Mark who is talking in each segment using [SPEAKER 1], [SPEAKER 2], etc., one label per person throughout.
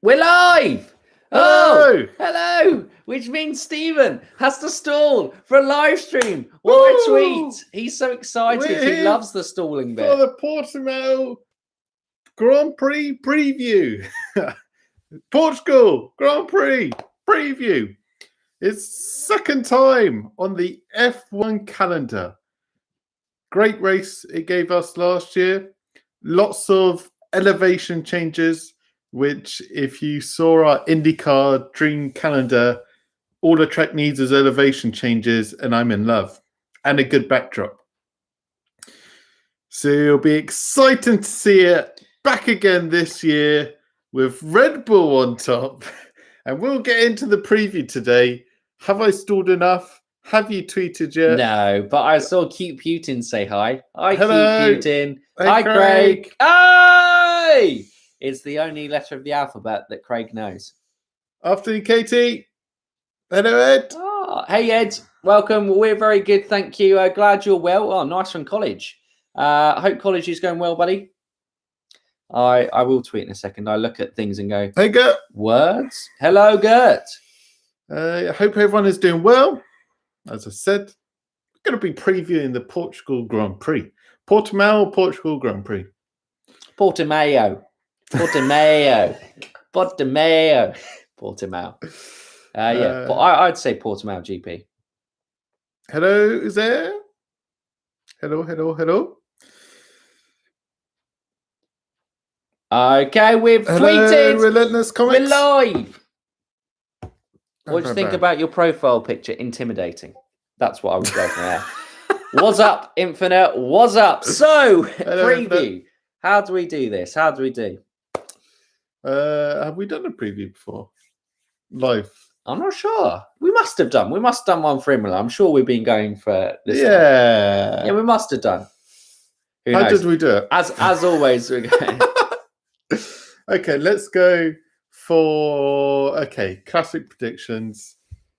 [SPEAKER 1] We're live!
[SPEAKER 2] Hello!
[SPEAKER 1] Oh, hello! Which means Stephen has to stall for a live stream. What a
[SPEAKER 2] Woo!
[SPEAKER 1] tweet! He's so excited.
[SPEAKER 2] We're
[SPEAKER 1] He
[SPEAKER 2] here
[SPEAKER 1] loves the stalling
[SPEAKER 2] For
[SPEAKER 1] bit.
[SPEAKER 2] the Portimao Grand Prix preview. Portugal Grand Prix preview. It's second time on the F1 calendar. Great race it gave us last year. Lots of elevation changes, which if you saw our IndyCar dream calendar, all the track needs is elevation changes, and I'm in love. And a good backdrop. So it'll be exciting to see it back again this year with Red Bull on top. And we'll get into the preview today. Have I stalled enough? Have you tweeted yet?
[SPEAKER 1] No, but I saw Cute Putin say hi. Hi,
[SPEAKER 2] Hello.
[SPEAKER 1] Cute Putin.
[SPEAKER 2] Hey,
[SPEAKER 1] Hi,
[SPEAKER 2] Craig.
[SPEAKER 1] Craig. Hi! It's the only letter of the alphabet that Craig knows.
[SPEAKER 2] Afternoon, Katie. Hello, Ed.
[SPEAKER 1] Oh, hey, Ed. Welcome. We're very good, thank you. Glad you're well. Oh, nice from college. I hope college is going well, buddy. I will tweet in a second. I look at things and go,
[SPEAKER 2] Hey, Gert.
[SPEAKER 1] Words? Hello, Gert.
[SPEAKER 2] I hope everyone is doing well. As I said, we're going to be previewing the Portugal Grand Prix. Portimao, Portugal Grand Prix.
[SPEAKER 1] Portimao. Portimao. Portimao. Portimao. Yeah, I'd say Portimao GP.
[SPEAKER 2] Hello, is there? Hello, hello, hello.
[SPEAKER 1] Okay, we've tweeted.
[SPEAKER 2] Relentless Comics.
[SPEAKER 1] We're live. What do you think about your profile picture? Intimidating. That's what I would go for there. What's up, Infinite? What's up? So,
[SPEAKER 2] Hello,
[SPEAKER 1] preview.
[SPEAKER 2] Infinite.
[SPEAKER 1] How do we do this? How do we do?
[SPEAKER 2] Have we done a preview before? Live?
[SPEAKER 1] I'm not sure. We must have done. We must have done one for Imola. I'm sure we've been going for this.
[SPEAKER 2] Yeah.
[SPEAKER 1] Yeah, we must have done. Who
[SPEAKER 2] How
[SPEAKER 1] knows?
[SPEAKER 2] did we do it?
[SPEAKER 1] As always, we're going.
[SPEAKER 2] Okay, let's go for classic predictions.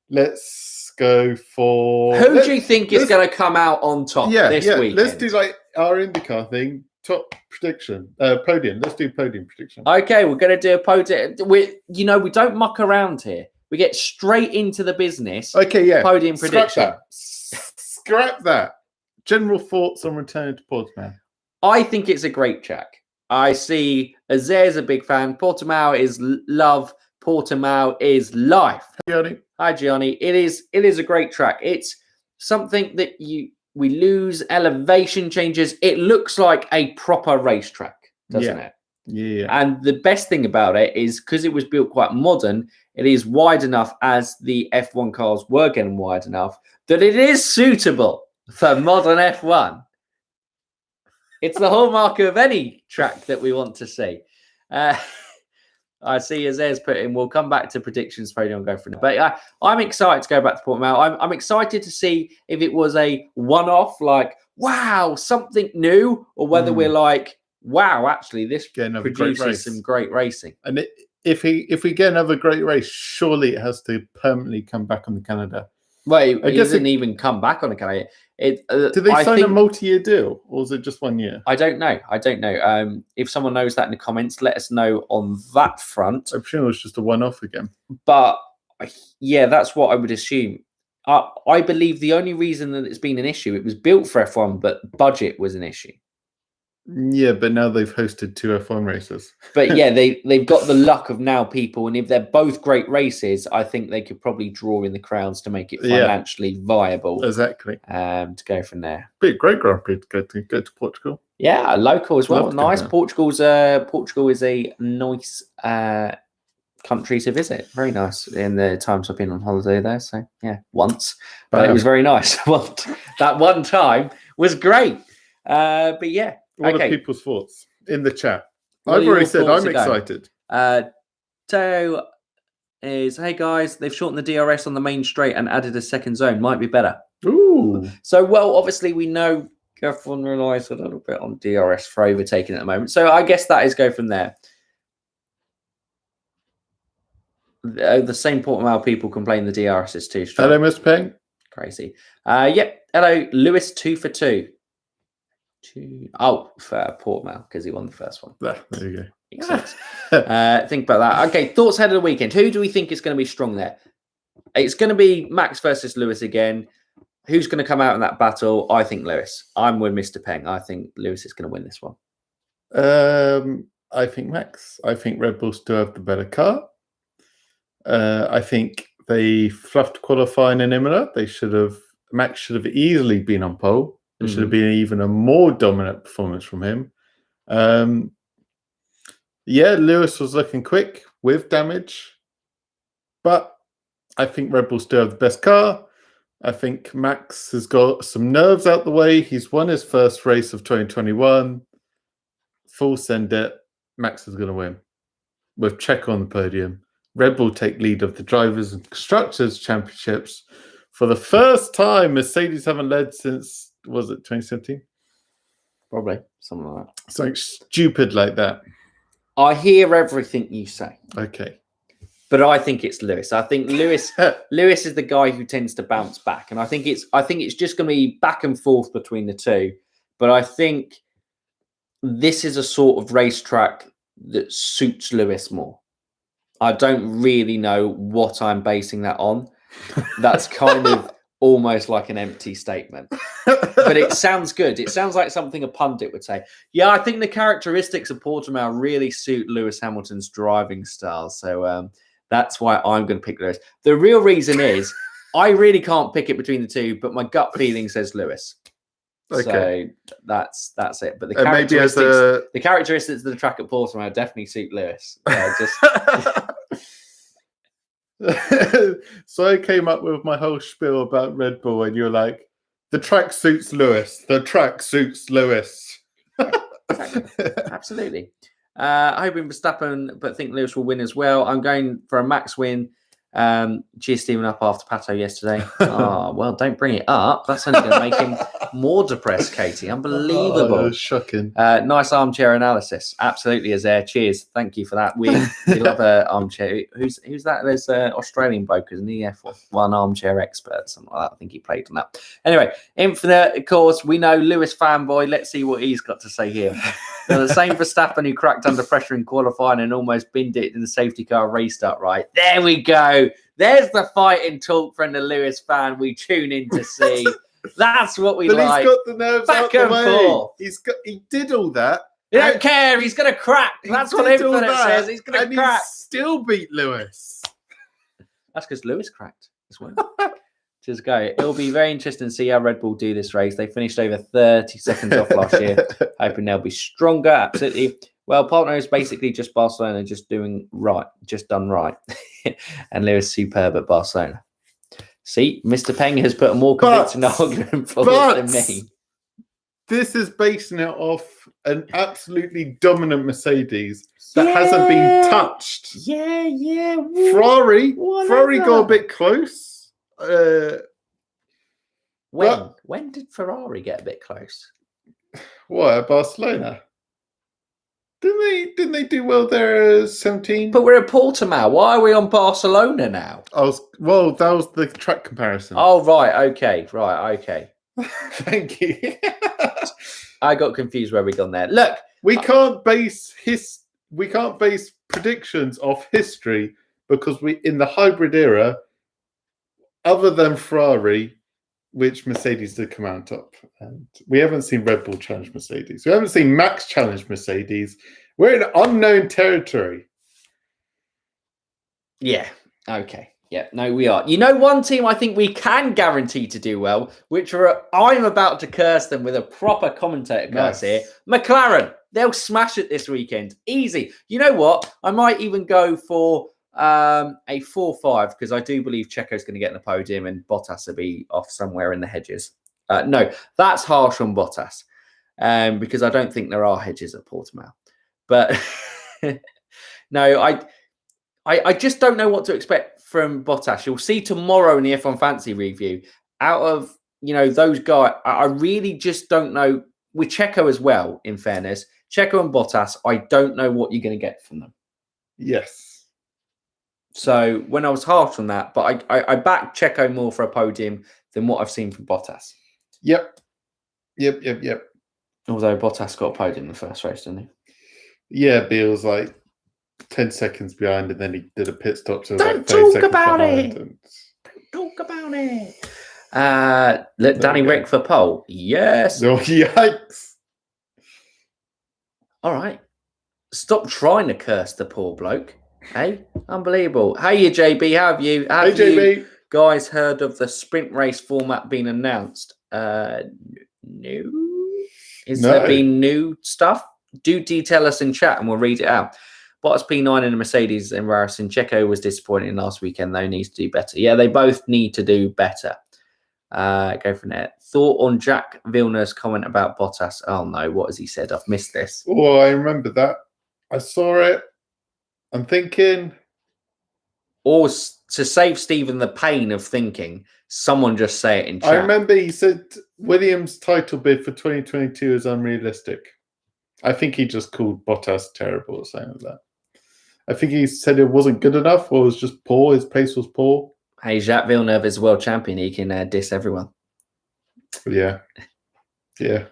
[SPEAKER 2] Let's go for
[SPEAKER 1] Who do you think is going to come out on top this weekend?
[SPEAKER 2] Let's do like our IndyCar thing. Top prediction, podium. Let's do podium prediction.
[SPEAKER 1] Okay, we're going to do a podium. We don't muck around here. We get straight into the business.
[SPEAKER 2] Okay, yeah.
[SPEAKER 1] Podium prediction.
[SPEAKER 2] Scrap that. General thoughts on returning to Portimao.
[SPEAKER 1] I think it's a great track. I see Azer's a big fan. Portimao is love. Portimao is life.
[SPEAKER 2] Gianni.
[SPEAKER 1] Hi, Gianni. It is a great track. It's something that we lose elevation changes. It looks like a proper racetrack, doesn't it?
[SPEAKER 2] Yeah.
[SPEAKER 1] And the best thing about it is because it was built quite modern, it is wide enough, as the F1 cars were getting wide enough, that it is suitable for modern F1. It's the hallmark of any track that we want to see. I see Azer's put in. We'll come back to predictions podium and go from there. But I'm excited to go back to Portimao. I'm excited to see if it was a one-off, like, wow, something new, or whether we're like, wow, actually, this produces some great racing.
[SPEAKER 2] And if we get another great race, surely it has to permanently come back on the calendar.
[SPEAKER 1] Well, it doesn't even come back on the calendar.
[SPEAKER 2] Do they sign a multi-year deal, or is it just 1 year?
[SPEAKER 1] I don't know. If someone knows that in the comments, let us know on that front.
[SPEAKER 2] I'm sure it was just a one-off again.
[SPEAKER 1] But yeah, that's what I would assume. I believe the only reason that it's been an issue, it was built for F1, but budget was an issue.
[SPEAKER 2] Yeah, but now they've hosted 2 F1 races.
[SPEAKER 1] But yeah, they've got the luck of now people, and if they're both great races, I think they could probably draw in the crowds to make it financially viable.
[SPEAKER 2] Exactly.
[SPEAKER 1] To go from there.
[SPEAKER 2] Be a great Grand Prix to go to Portugal.
[SPEAKER 1] Yeah, local as well. Nice. Portugal is a nice country to visit. Very nice in the times I've been on holiday there. So yeah, once, but it was very nice. That one time was great. But yeah.
[SPEAKER 2] What are people's thoughts in the chat? I've already said I'm excited.
[SPEAKER 1] Teo is, hey guys, they've shortened the DRS on the main straight and added a second zone. Might be better.
[SPEAKER 2] Ooh.
[SPEAKER 1] So, well, obviously we know F1 relies a little bit on DRS for overtaking at the moment. So I guess that is go from there. The same Portimao people complain the DRS is too strong.
[SPEAKER 2] Hello, Mr. Peng.
[SPEAKER 1] Crazy. Yep. Hello, Lewis 2 for 2. For Portimao because he won the first one.
[SPEAKER 2] There you go.
[SPEAKER 1] Makes sense. Think about that. Okay, thoughts ahead of the weekend. Who do we think is going to be strong there? It's going to be Max versus Lewis again. Who's going to come out in that battle? I think Lewis. I'm with Mr. Peng. I think Lewis is going to win this one.
[SPEAKER 2] I think Max. I think Red Bull still have the better car. I think they fluffed qualifying in Imola. Max should have easily been on pole. It should have been even a more dominant performance from him. Lewis was looking quick with damage, but I think Red Bull still have the best car. I think Max has got some nerves out the way. He's won his first race of 2021. Full send it. Max is going to win with Checo on the podium. Red Bull take lead of the Drivers' and Constructors' Championships. For the first time, Mercedes haven't led since, was it 2017?
[SPEAKER 1] Probably, something like that.
[SPEAKER 2] Something stupid like that.
[SPEAKER 1] I hear everything you say.
[SPEAKER 2] Okay.
[SPEAKER 1] But I think it's Lewis. I think Lewis is the guy who tends to bounce back. And I think it's just going to be back and forth between the two. But I think this is a sort of racetrack that suits Lewis more. I don't really know what I'm basing that on. That's kind of almost like an empty statement. But it sounds good. It sounds like something a pundit would say. Yeah, I think the characteristics of Portimao really suit Lewis Hamilton's driving style. So that's why I'm going to pick Lewis. The real reason is I really can't pick it between the two, but my gut feeling says Lewis. Okay. So that's it. But the characteristics of the track at Portimao definitely suit Lewis.
[SPEAKER 2] So I came up with my whole spiel about Red Bull, and you're like, the track suits Lewis. The track suits Lewis.
[SPEAKER 1] Absolutely. Hoping Verstappen, but think Lewis will win as well. I'm going for a Max win. Cheers, Stephen, up after Pato yesterday. Oh, well, don't bring it up. That's only going to make him more depressed, Katie. Unbelievable.
[SPEAKER 2] Oh, shocking.
[SPEAKER 1] Nice armchair analysis. Absolutely, Azair. Cheers. Thank you for that. We love an armchair. Who's that? There's an Australian bloke, isn't he? F1 armchair expert, something like that. I think he played on that. Anyway, Infinite, of course, we know Lewis fanboy. Let's see what he's got to say here. Now, the same Verstappen who cracked under pressure in qualifying and almost binned it in the safety car restart, right? There we go. There's the fighting talk from the Lewis fan we tune in to see. That's what we like.
[SPEAKER 2] He's got the nerves
[SPEAKER 1] back
[SPEAKER 2] out the
[SPEAKER 1] and
[SPEAKER 2] way.
[SPEAKER 1] forth.
[SPEAKER 2] He did all that.
[SPEAKER 1] He don't care. He's going to crack. That's what Infinite says. He's going to crack.
[SPEAKER 2] He still beat Lewis.
[SPEAKER 1] That's because Lewis cracked as well. Just go. It'll be very interesting to see how Red Bull do this race. They finished over 30 seconds off last year. Hoping they'll be stronger. Absolutely. Well, Portimao is basically just Barcelona just done right. And Lewis superb at Barcelona. See, Mr. Peng has put a more convincing argument forward than me.
[SPEAKER 2] This is basing it off an absolutely dominant Mercedes that hasn't been touched.
[SPEAKER 1] Yeah.
[SPEAKER 2] Ferrari got a bit close.
[SPEAKER 1] When did Ferrari get a bit close?
[SPEAKER 2] What, at Barcelona? Didn't they do well there 17?
[SPEAKER 1] But we're at Portimao. Why are we on Barcelona now?
[SPEAKER 2] That was the track comparison.
[SPEAKER 1] Oh, right. Okay.
[SPEAKER 2] Thank you.
[SPEAKER 1] I got confused where we gone there. Look,
[SPEAKER 2] we can't base predictions off history because in the hybrid era, other than Ferrari, which Mercedes did come out on top. And we haven't seen Red Bull challenge Mercedes. We haven't seen Max challenge Mercedes. We're in unknown territory.
[SPEAKER 1] Yeah. Okay. Yeah. No, we are. You know, one team I think we can guarantee to do well, I'm about to curse them with a proper commentator curse here. McLaren. They'll smash it this weekend. Easy. You know what? I might even go for a 4-5 because I do believe Checo's going to get in the podium and Bottas will be off somewhere in the hedges. No, that's harsh on Bottas because I don't think there are hedges at Portimao. But no, I just don't know what to expect from Bottas. You'll see tomorrow in the F1 Fantasy review. Out of those guys, I really just don't know. With Checo as well, in fairness, Checo and Bottas, I don't know what you're going to get from them.
[SPEAKER 2] Yes.
[SPEAKER 1] So when I was harsh on that, but I back Checo more for a podium than what I've seen from Bottas.
[SPEAKER 2] Yep.
[SPEAKER 1] Although Bottas got a podium in the first race, didn't he?
[SPEAKER 2] Yeah, but it was like 10 seconds behind, and then he did a pit stop. So
[SPEAKER 1] Don't
[SPEAKER 2] like 30
[SPEAKER 1] talk
[SPEAKER 2] seconds
[SPEAKER 1] about
[SPEAKER 2] behind,
[SPEAKER 1] it.
[SPEAKER 2] and-
[SPEAKER 1] Talk about it. Let Danny
[SPEAKER 2] we go.
[SPEAKER 1] Rick for pole. Yes.
[SPEAKER 2] Oh, yikes.
[SPEAKER 1] All right. Stop trying to curse the poor bloke. Hey, unbelievable. Hey, you JB, how have you?
[SPEAKER 2] Hey, JB.
[SPEAKER 1] Guys heard of the sprint race format being announced? No. Is there been new stuff? Do detail us in chat and we'll read it out. Bottas P9 in a Mercedes, embarrassing. Checo was disappointing last weekend, though, needs to do better. Yeah, they both need to do better. Go from there. Thought on Jack Villeneuve's comment about Bottas. Oh, no, what has he said? I've missed this.
[SPEAKER 2] Oh, I remember that. I saw it. I'm thinking...
[SPEAKER 1] Or to save Stephen the pain of thinking, someone just say it in chat.
[SPEAKER 2] I remember he said Williams' title bid for 2022 is unrealistic. I think he just called Bottas terrible or something like that. I think he said it wasn't good enough or it was just poor. His pace was poor.
[SPEAKER 1] Hey, Jacques Villeneuve is a world champion. He can diss everyone.
[SPEAKER 2] Yeah. Yeah.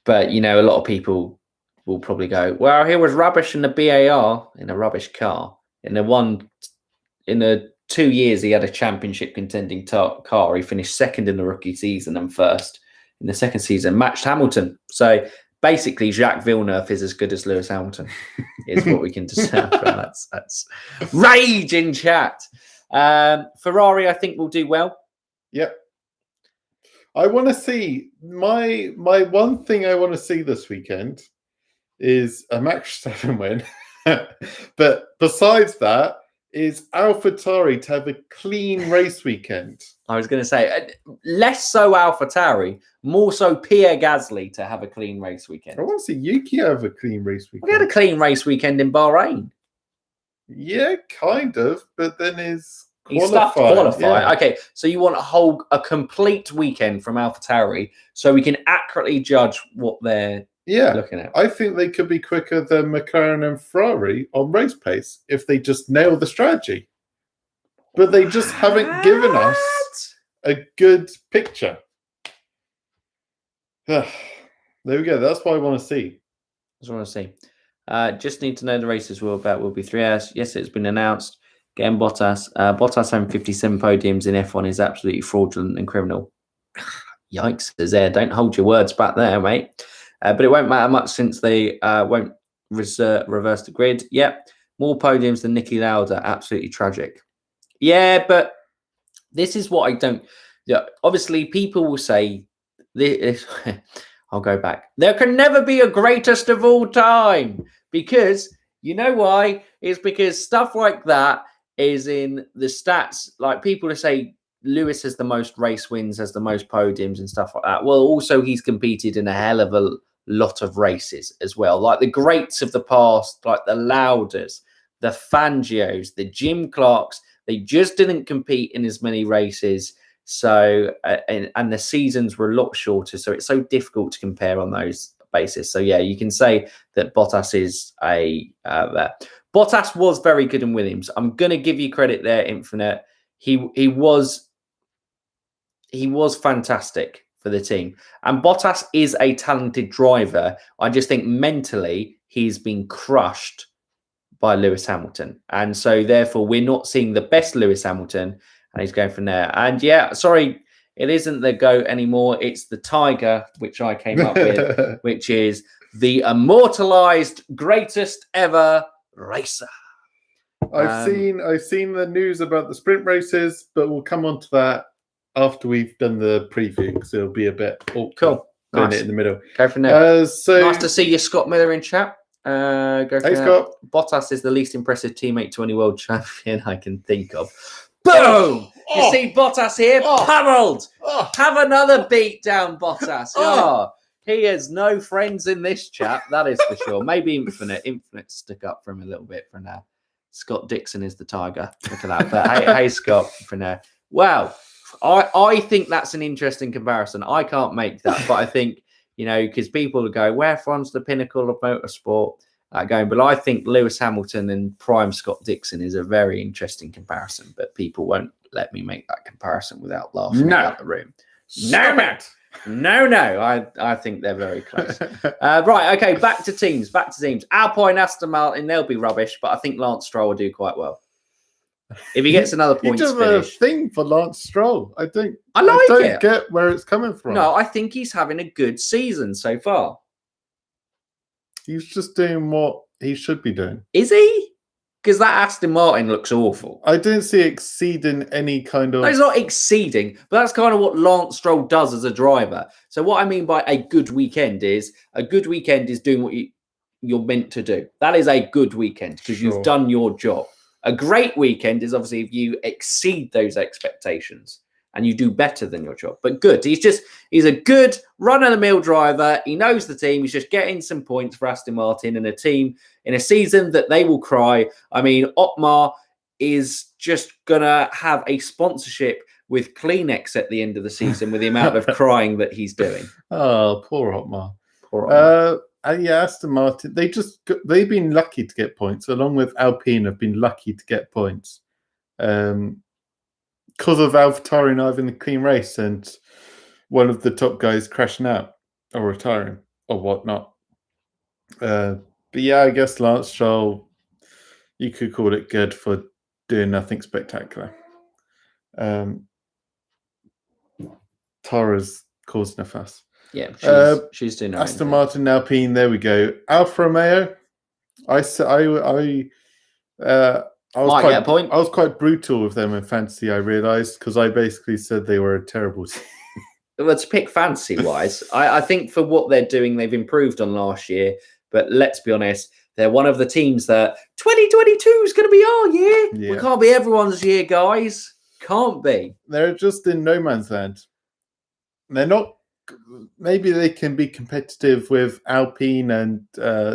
[SPEAKER 1] But, you know, a lot of people will probably go, well, he was rubbish in the BAR, in a rubbish car. In the 2 years he had a championship contending car, he finished second in the rookie season and first in the second season, matched Hamilton. So basically, Jacques Villeneuve is as good as Lewis Hamilton, is what we can discern from. That's rage in chat. Ferrari, I think, will do well.
[SPEAKER 2] Yep. I want to see my one thing I want to see this weekend is a Max Verstappen win. But besides that, is AlphaTauri to have a clean race weekend.
[SPEAKER 1] I was going to say less so AlphaTauri, more so Pierre Gasly to have a clean race weekend.
[SPEAKER 2] I want to see Yuki have a clean race weekend.
[SPEAKER 1] We had a clean race weekend in Bahrain.
[SPEAKER 2] Yeah, kind of, but then
[SPEAKER 1] He stuffed qualifying.
[SPEAKER 2] Yeah.
[SPEAKER 1] Okay, so you want a complete weekend from AlphaTauri so we can accurately judge what they're looking at.
[SPEAKER 2] I think they could be quicker than McLaren and Ferrari on race pace if they just nail the strategy. But they just haven't given us a good picture. There we go. That's what I want to see.
[SPEAKER 1] That's what I want to see. Just need to know the races will be 3 hours. Yes, it's been announced. Getting Bottas. Bottas having 57 podiums in F1 is absolutely fraudulent and criminal. Yikes, there. Don't hold your words back there, mate. But it won't matter much since they won't reverse the grid. Yep, more podiums than Niki Lauda. Absolutely tragic. Yeah, but this is what I don't... Yeah, obviously, people will say... This, I'll go back. There can never be a greatest of all time. Because, you know why? It's because stuff like that is in the stats. Like, people will say Lewis has the most race wins, has the most podiums and stuff like that. Well, also, he's competed in a hell of a lot of races as well. Like the greats of the past, like the Lauders, the Fangios, the Jim Clarks, they just didn't compete in as many races. So, and the seasons were a lot shorter. So it's so difficult to compare on those basis. So yeah, you can say that Bottas is Bottas was very good in Williams. I'm going to give you credit there, Infinite. He was fantastic for the team. And Bottas is a talented driver. I just think mentally he's been crushed by Lewis Hamilton. And so therefore we're not seeing the best Lewis Hamilton, and he's going from there. And yeah, sorry, it isn't the GOAT anymore. It's the Tiger, which I came up with, which is the immortalized greatest ever racer.
[SPEAKER 2] I've seen the news about the sprint races, but we'll come on to that after we've done the preview, because it'll be a bit awkward.
[SPEAKER 1] Cool.
[SPEAKER 2] Nice.
[SPEAKER 1] Nice.
[SPEAKER 2] It in the middle.
[SPEAKER 1] Go from there.
[SPEAKER 2] So
[SPEAKER 1] nice to see you, Scott Miller, in chat. Go from
[SPEAKER 2] hey,
[SPEAKER 1] there.
[SPEAKER 2] Scott.
[SPEAKER 1] Bottas is the least impressive teammate to any world champion I can think of. Boom! You see Bottas here? Pummeled! Have another beat down, Bottas. He has no friends in this chat, that is for sure. Maybe Infinite stuck up for him a little bit for now. Scott Dixon is the Tiger. Look at that. But hey, Scott, for now. Wow. I think that's an interesting comparison. I can't make that, but I think, you know, because people will go, where F1's the pinnacle of motorsport? But I think Lewis Hamilton and prime Scott Dixon is a very interesting comparison, but people won't let me make that comparison without laughing out the room.
[SPEAKER 2] No, Matt.
[SPEAKER 1] No. I think they're very close. Right, okay, back to teams. Alpine, Aston Martin, they'll be rubbish, but I think Lance Stroll will do quite well. If he gets another points
[SPEAKER 2] just
[SPEAKER 1] finish.
[SPEAKER 2] a thing for Lance Stroll. I don't
[SPEAKER 1] it.
[SPEAKER 2] get where it's coming from.
[SPEAKER 1] No, I think he's having a good season so far.
[SPEAKER 2] He's just doing what he should be doing.
[SPEAKER 1] Is he? Because that Aston Martin looks awful.
[SPEAKER 2] I don't see exceeding any kind of...
[SPEAKER 1] No, it's not exceeding, but that's kind of what Lance Stroll does as a driver. So what I mean by a good weekend is doing what you're meant to do. That is a good weekend because you've done your job. A great weekend is obviously if you exceed those expectations and you do better than your job. But good. He's a good run-of-the-mill driver. He knows the team. He's just getting some points for Aston Martin and a team in a season that they will cry. I mean, Otmar is just going to have a sponsorship with Kleenex at the end of the season with the amount of crying that he's doing.
[SPEAKER 2] Oh, poor Otmar. Yeah, Aston Martin, they've been lucky to get points, along with Alpine have been lucky to get points. Because of AlphaTauri not having the clean race and one of the top guys crashing out or retiring or whatnot. But yeah, I guess Lance Stroll, you could call it good for doing nothing spectacular. Tara's causing a fuss.
[SPEAKER 1] Yeah, she's doing her
[SPEAKER 2] Aston Martin, Alpine. There we go. Alfa Romeo. I
[SPEAKER 1] get a point.
[SPEAKER 2] I was quite brutal with them in fantasy. I realised because I basically said they were a terrible team.
[SPEAKER 1] Well, to pick fantasy wise, I think for what they're doing, they've improved on last year. But let's be honest, they're one of the teams that 2022 is going to be our year. Yeah. We can't be everyone's year, guys. Can't be.
[SPEAKER 2] They're just in no man's land. They're not. Maybe they can be competitive with Alpine and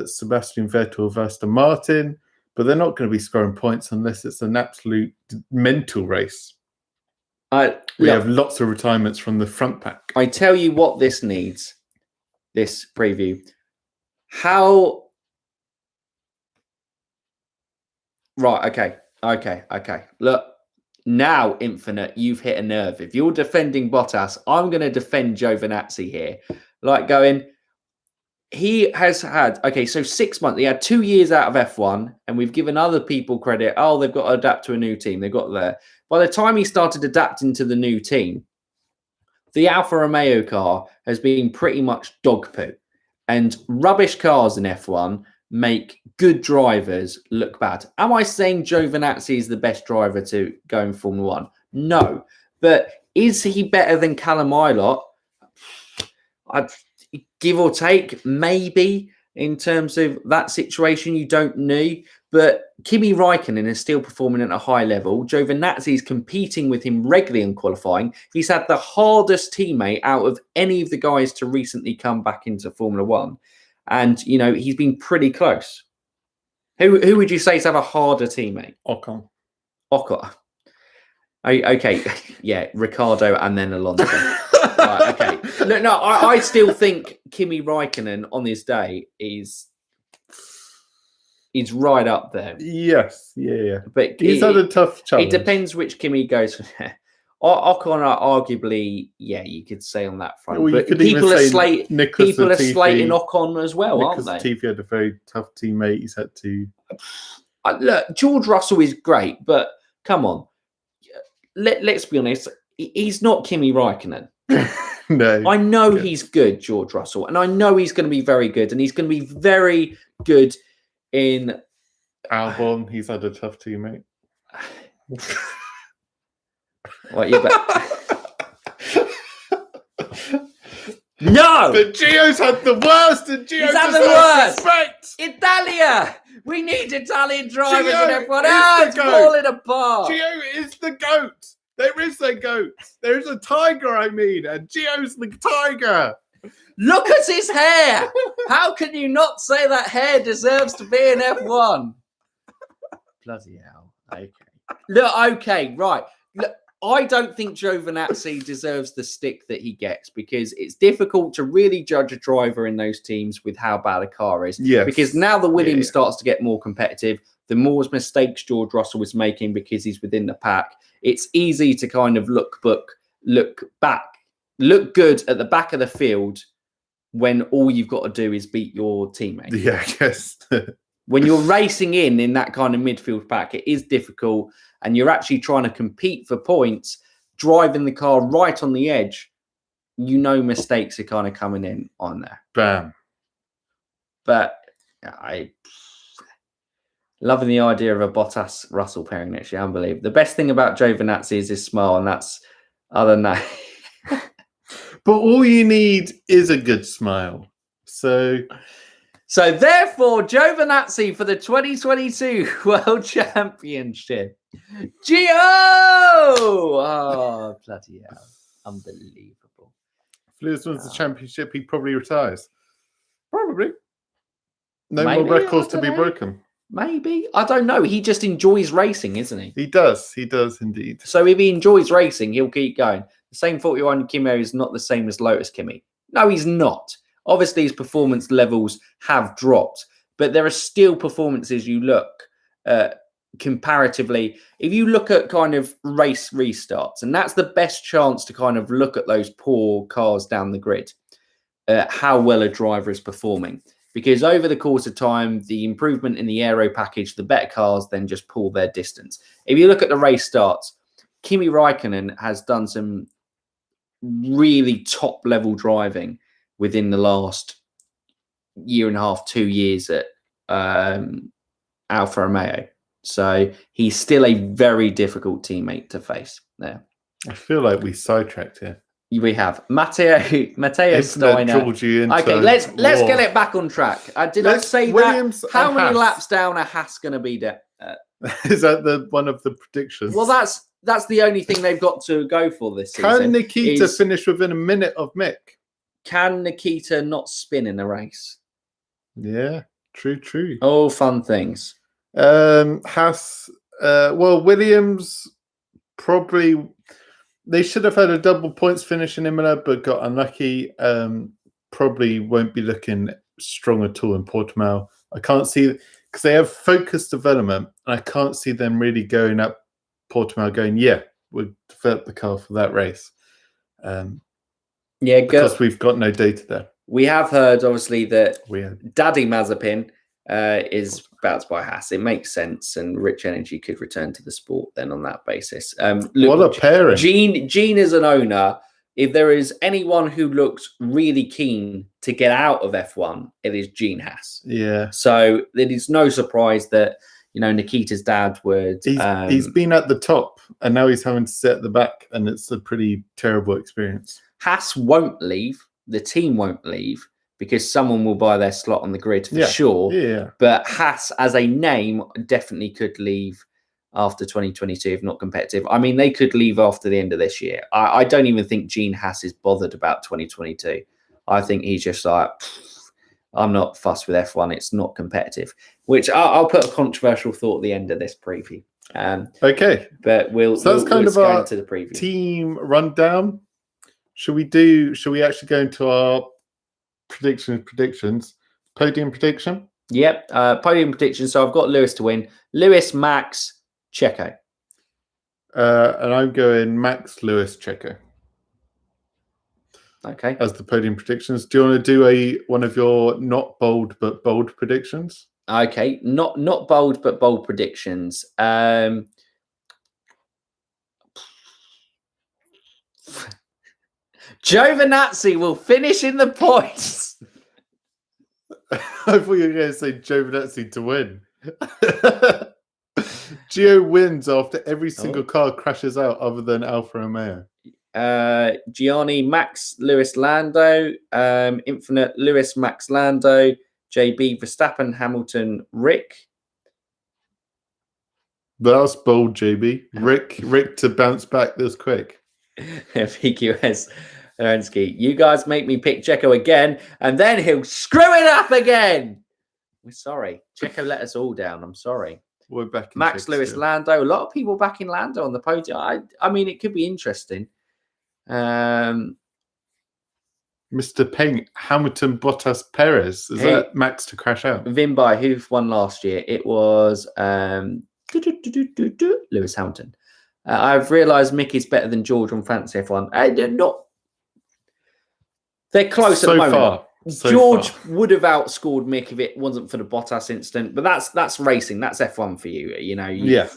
[SPEAKER 2] Sebastian Vettel of Aston Martin, but they're not going to be scoring points unless it's an absolute mental race. We have lots of retirements from the front pack.
[SPEAKER 1] I tell you what this needs, this preview. Right, okay. Look. Now, Infinite, you've hit a nerve. If you're defending Bottas, I'm going to defend Giovinazzi here. He has had, so 6 months. He had 2 years out of F1, and we've given other people credit. Oh, they've got to adapt to a new team. They've got there. By the time he started adapting to the new team, the Alfa Romeo car has been pretty much dog poo. And rubbish cars in F1 make good drivers look bad. Am I saying Giovinazzi is the best driver to go in Formula One? No. But is he better than Callum Ilott? I'd give or take, maybe, in terms of that situation. You don't know. But Kimi Raikkonen is still performing at a high level. Giovinazzi is competing with him regularly in qualifying. He's had the hardest teammate out of any of the guys to recently come back into Formula One. And, he's been pretty close. Who would you say is have a harder teammate?
[SPEAKER 2] Ocon.
[SPEAKER 1] Okay. Yeah, Ricardo and then Alonso. Right, okay. Look, no, I still think Kimi Raikkonen on this day is right up there.
[SPEAKER 2] Yes, yeah.
[SPEAKER 1] But
[SPEAKER 2] he's had a tough challenge.
[SPEAKER 1] It depends which Kimi goes for. Ocon, arguably, you could say on that front.
[SPEAKER 2] Well,
[SPEAKER 1] but people are slating
[SPEAKER 2] Latifi.
[SPEAKER 1] Ocon as well, aren't they?
[SPEAKER 2] Latifi had a very tough teammate. He's had to...
[SPEAKER 1] Look, George Russell is great, but come on. Let's be honest. He's not Kimi Raikkonen.
[SPEAKER 2] No.
[SPEAKER 1] I know he's good, George Russell, and I know he's going to be very good, and he's going to be very good in...
[SPEAKER 2] Albon, he's had a tough teammate.
[SPEAKER 1] What you bet? No!
[SPEAKER 2] But Gio's had the worst, and Gio
[SPEAKER 1] He's had the worst. Respect. Italia! We need Italian drivers in everyone. It's falling apart.
[SPEAKER 2] Gio is the GOAT. There is a GOAT. There is a tiger, and Gio's the tiger.
[SPEAKER 1] Look at his hair. How can you not say that hair deserves to be in F1? Bloody hell. Okay. Look, okay, right. Look, I don't think Giovinazzi deserves the stick that he gets because it's difficult to really judge a driver in those teams with how bad a car is.
[SPEAKER 2] Yes.
[SPEAKER 1] Because now the Williams starts to get more competitive, the more mistakes George Russell is making because he's within the pack, it's easy to kind of look back look good at the back of the field when all you've got to do is beat your teammate.
[SPEAKER 2] Yeah, I guess.
[SPEAKER 1] When you're racing in that kind of midfield pack, it is difficult, and you're actually trying to compete for points, driving the car right on the edge. Mistakes are kind of coming in on there.
[SPEAKER 2] Bam.
[SPEAKER 1] But I loving the idea of a Bottas Russell pairing next year. Unbelievable. The best thing about Giovinazzi is his smile, and that's other than that.
[SPEAKER 2] But all you need is a good smile. So
[SPEAKER 1] therefore, Giovinazzi for the 2022 World Championship. Gio! Oh, bloody hell. Unbelievable.
[SPEAKER 2] if Lewis wins the championship, he probably retires. Probably. No
[SPEAKER 1] Maybe,
[SPEAKER 2] more records to be broken.
[SPEAKER 1] Maybe. I don't know. He just enjoys racing, isn't he?
[SPEAKER 2] He does. He does indeed.
[SPEAKER 1] So if he enjoys racing, he'll keep going. The same 41 Kimi is not the same as Lotus Kimi. No, he's not. Obviously, his performance levels have dropped, but there are still performances you look comparatively. If you look at kind of race restarts, and that's the best chance to kind of look at those poor cars down the grid, how well a driver is performing. Because over the course of time, the improvement in the aero package, the better cars then just pull their distance. If you look at the race starts, Kimi Räikkönen has done some really top level driving within the last year and a half, 2 years at Alfa Romeo. So he's still a very difficult teammate to face there.
[SPEAKER 2] I feel like we sidetracked here.
[SPEAKER 1] We have Matteo Steiner. Okay, let's get it back on track. Did I say Williams that? How many laps down are Haas going to be there?
[SPEAKER 2] Is that one of the predictions?
[SPEAKER 1] Well, that's the only thing they've got to go for this season.
[SPEAKER 2] Can Nikita finish within a minute of Mick?
[SPEAKER 1] Can Nikita not spin in a race?
[SPEAKER 2] Yeah, true.
[SPEAKER 1] All fun things.
[SPEAKER 2] Haas, Williams probably. They should have had a double points finish in Imola, but got unlucky. Probably won't be looking strong at all in Portimao. I can't see, because they have focused development, and I can't see them really going up Portimao going, we'll develop the car for that race. Because we've got no data there.
[SPEAKER 1] We have heard, obviously, that Daddy Mazepin is about to buy Haas. It makes sense, and Rich Energy could return to the sport then on that basis.
[SPEAKER 2] What a pairing.
[SPEAKER 1] Gene is an owner. If there is anyone who looks really keen to get out of F1, it is Gene Haas.
[SPEAKER 2] Yeah.
[SPEAKER 1] So it is no surprise that, Nikita's dad would...
[SPEAKER 2] He's been at the top, and now he's having to sit at the back, and it's a pretty terrible experience.
[SPEAKER 1] Haas won't leave. The team won't leave, because someone will buy their slot on the grid for sure.
[SPEAKER 2] Yeah.
[SPEAKER 1] But Haas as a name definitely could leave after 2022 if not competitive. I mean, they could leave after the end of this year. I don't even think Gene Haas is bothered about 2022. I think he's just like, I'm not fussed with F1. It's not competitive, which I'll put a controversial thought at the end of this preview.
[SPEAKER 2] Okay.
[SPEAKER 1] But we'll
[SPEAKER 2] go
[SPEAKER 1] into the preview.
[SPEAKER 2] Team rundown. Should we actually go into our predictions? Podium prediction?
[SPEAKER 1] Yep. Podium prediction. So I've got Lewis to win. Lewis, Max, Checo.
[SPEAKER 2] And I'm going Max, Lewis, Checo.
[SPEAKER 1] Okay.
[SPEAKER 2] As the podium predictions. Do you want to do one of your not bold but bold predictions?
[SPEAKER 1] Okay. Not bold but bold predictions. Giovinazzi will finish in the points.
[SPEAKER 2] I thought you were going to say Giovinazzi to win. Gio wins after every single car crashes out other than Alfa Romeo.
[SPEAKER 1] Gianni, Max, Lewis, Lando. Infinite, Lewis, Max, Lando. JB, Verstappen, Hamilton, Rick.
[SPEAKER 2] That's bold, JB. Rick to bounce back this quick.
[SPEAKER 1] PQS. Ernsky, you guys make me pick Checo again, and then he'll screw it up again. We're sorry. Checo let us all down. I'm sorry.
[SPEAKER 2] We're back.
[SPEAKER 1] Max, Lewis, still. Lando. A lot of people backing Lando on the podium. I mean, it could be interesting.
[SPEAKER 2] Mr. Peng, Hamilton, Bottas, Perez. Is that Max to crash out?
[SPEAKER 1] Vimbai, who won last year? It was Lewis Hamilton. I've realised Mickey's better than George on Fantasy F1. They're close at
[SPEAKER 2] so
[SPEAKER 1] the moment.
[SPEAKER 2] far. So
[SPEAKER 1] George
[SPEAKER 2] far.
[SPEAKER 1] would have outscored Mick if it wasn't for the Bottas incident, but that's racing. That's F1 for you. You know,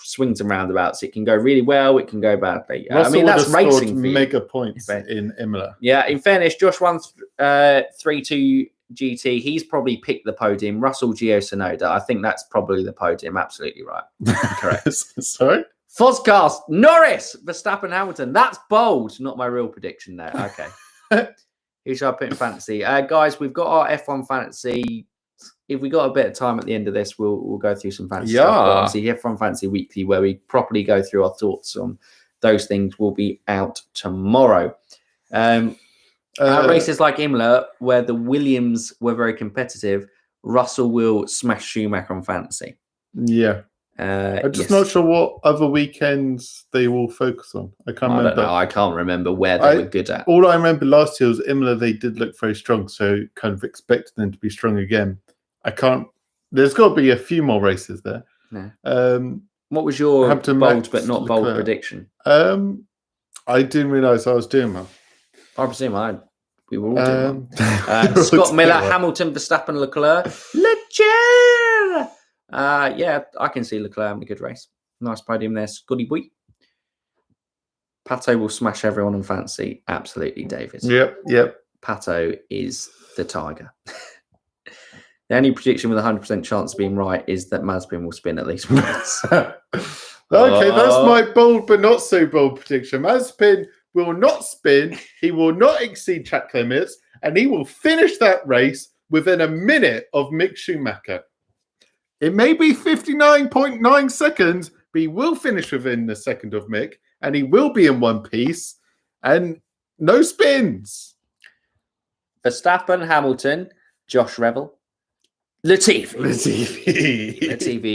[SPEAKER 1] swings and roundabouts. It can go really well. It can go badly.
[SPEAKER 2] Russell
[SPEAKER 1] I mean, that's
[SPEAKER 2] would have
[SPEAKER 1] racing
[SPEAKER 2] scored
[SPEAKER 1] for you.
[SPEAKER 2] mega points in Imola.
[SPEAKER 1] Yeah, in fairness, Josh won 3-2 GT. He's probably picked the podium. Russell, Gio, Tsunoda. I think that's probably the podium. Absolutely right. Correct.
[SPEAKER 2] Sorry?
[SPEAKER 1] Foscast, Norris, Verstappen, Hamilton. That's bold. Not my real prediction there. Okay. Who shall I put in fantasy? Guys, we've got our F1 fantasy. If we got a bit of time at the end of this, we'll go through some fantasy stuff. But obviously, F1 Fantasy Weekly, where we properly go through our thoughts on those things, will be out tomorrow. Races like Imola, where the Williams were very competitive, Russell will smash Schumacher on fantasy.
[SPEAKER 2] Yeah. I'm just not sure what other weekends they will focus on. I can't remember.
[SPEAKER 1] Don't know. I can't remember where they were good at.
[SPEAKER 2] All I remember last year was Imola. They did look very strong, so kind of expected them to be strong again. I can't. There's got to be a few more races there.
[SPEAKER 1] Yeah. What was your bold but not bold prediction?
[SPEAKER 2] I didn't realise I was doing one.
[SPEAKER 1] I presume we were all doing one. Scott Miller, Hamilton, Verstappen, Leclerc. Leclerc! Yeah, I can see Leclerc having a good race. Nice podium there, Scotty boy. Pato will smash everyone on fantasy. Absolutely, David.
[SPEAKER 2] Yep.
[SPEAKER 1] Pato is the tiger. The only prediction with 100% chance of being right is that Mazepin will spin at least once.
[SPEAKER 2] Okay, that's my bold but not so bold prediction. Mazepin will not spin. He will not exceed track limits, and he will finish that race within a minute of Mick Schumacher. It may be 59.9 seconds, but he will finish within the second of Mick, and he will be in one piece, and no spins.
[SPEAKER 1] Verstappen, Hamilton, Josh Revel, Latifi.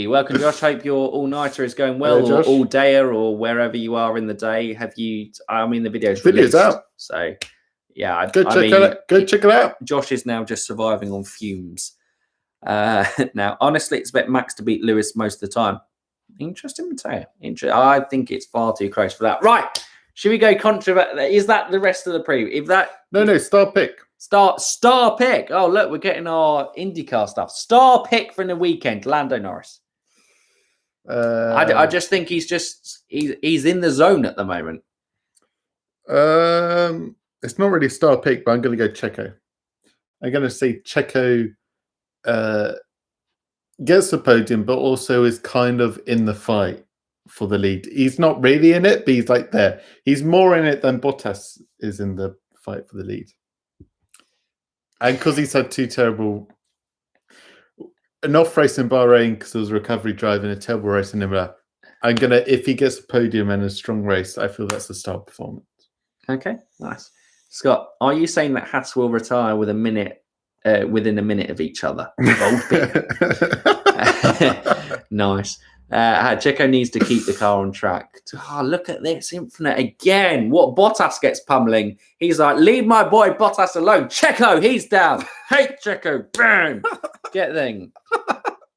[SPEAKER 1] Welcome, Josh. Hope your all-nighter is going well, or all-dayer, or wherever you are in the day. Have you? I mean, the video's
[SPEAKER 2] out.
[SPEAKER 1] So, yeah,
[SPEAKER 2] go check it out.
[SPEAKER 1] Josh is now just surviving on fumes. Now, honestly, expect Max to beat Lewis most of the time. Interesting, Mateo. I think it's far too close for that. Right? Should we go controversial? Is that the rest of the preview? If that
[SPEAKER 2] no, star pick.
[SPEAKER 1] Star pick. Oh, look, we're getting our IndyCar stuff. Star pick from the weekend, Lando Norris. I just think he's in the zone at the moment.
[SPEAKER 2] It's not really a star pick, but I'm going to go Checo. I'm going to say Checo gets the podium, but also is kind of in the fight for the lead. He's not really in it, but he's like there. He's more in it than Bottas is in the fight for the lead. And because he's had two terrible, an off race in Bahrain because there was a recovery drive and a terrible race in Imola, if he gets a podium and a strong race, I feel that's a star performance.
[SPEAKER 1] Okay, nice. Scott, are you saying that Haas will retire within a minute of each other? Bold pick. Nice. Checo needs to keep the car on track. Oh, look at this. Infinite again. What Bottas gets pummeling. He's like, leave my boy Bottas alone. Checo, he's down. Hey, Checo. Bam. Get thing.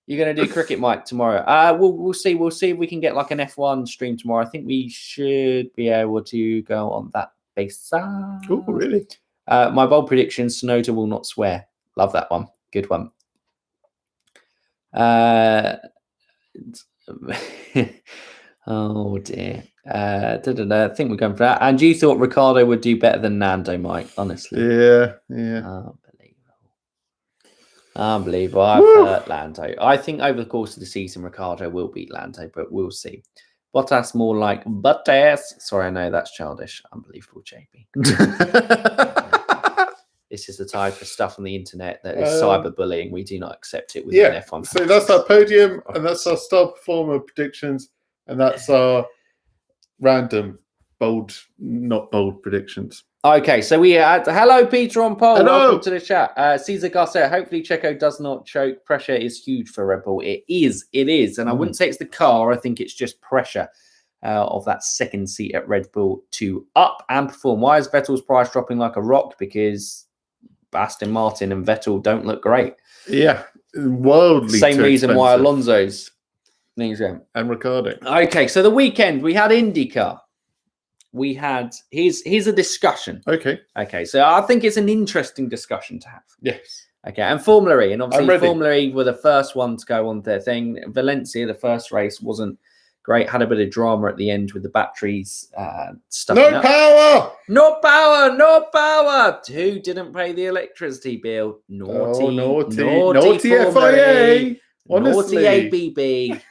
[SPEAKER 1] You're going to do cricket, Mike, tomorrow. We'll see. We'll see if we can get like an F1 stream tomorrow. I think we should be able to go on that basis.
[SPEAKER 2] Oh, really?
[SPEAKER 1] My bold prediction, Tsunoda will not swear. Love that one. Good one. Oh dear. I think we're going for that. And you thought Ricciardo would do better than Nando, Mike, honestly.
[SPEAKER 2] Yeah.
[SPEAKER 1] Unbelievable. I've hurt Lando. I think over the course of the season, Ricciardo will beat Lando, but we'll see. Bottas more like Bottas. Sorry, I know that's childish. Unbelievable, JP. This is the type of stuff on the internet that is cyberbullying. We do not accept it within F1.
[SPEAKER 2] So that's our podium, and that's our star performer predictions, and that's our random bold, not bold predictions.
[SPEAKER 1] Okay, so we had hello Peter on poll.
[SPEAKER 2] Hello.
[SPEAKER 1] Welcome to the chat. Cesar Garcia. Hopefully Checo does not choke. Pressure is huge for Red Bull. It is, and I wouldn't say it's the car. I think it's just pressure of that second seat at Red Bull to up and perform. Why is Vettel's price dropping like a rock? Because Aston Martin and Vettel don't look great.
[SPEAKER 2] Yeah, wildly.
[SPEAKER 1] Same reason
[SPEAKER 2] expensive.
[SPEAKER 1] why Alonso's
[SPEAKER 2] and Ricciardo.
[SPEAKER 1] Okay, so the weekend we had IndyCar. here's a discussion.
[SPEAKER 2] Okay.
[SPEAKER 1] So I think it's an interesting discussion to have.
[SPEAKER 2] Yes.
[SPEAKER 1] Okay, and Formula E, and
[SPEAKER 2] I'm
[SPEAKER 1] obviously
[SPEAKER 2] ready.
[SPEAKER 1] Formula E were the first one to go on their thing. Valencia, the first race, wasn't great. Had a bit of drama at the end with the batteries stuff.
[SPEAKER 2] No power.
[SPEAKER 1] No power. No power. Who didn't pay the electricity bill? Naughty
[SPEAKER 2] FIA.
[SPEAKER 1] Naughty
[SPEAKER 2] Honestly.
[SPEAKER 1] ABB.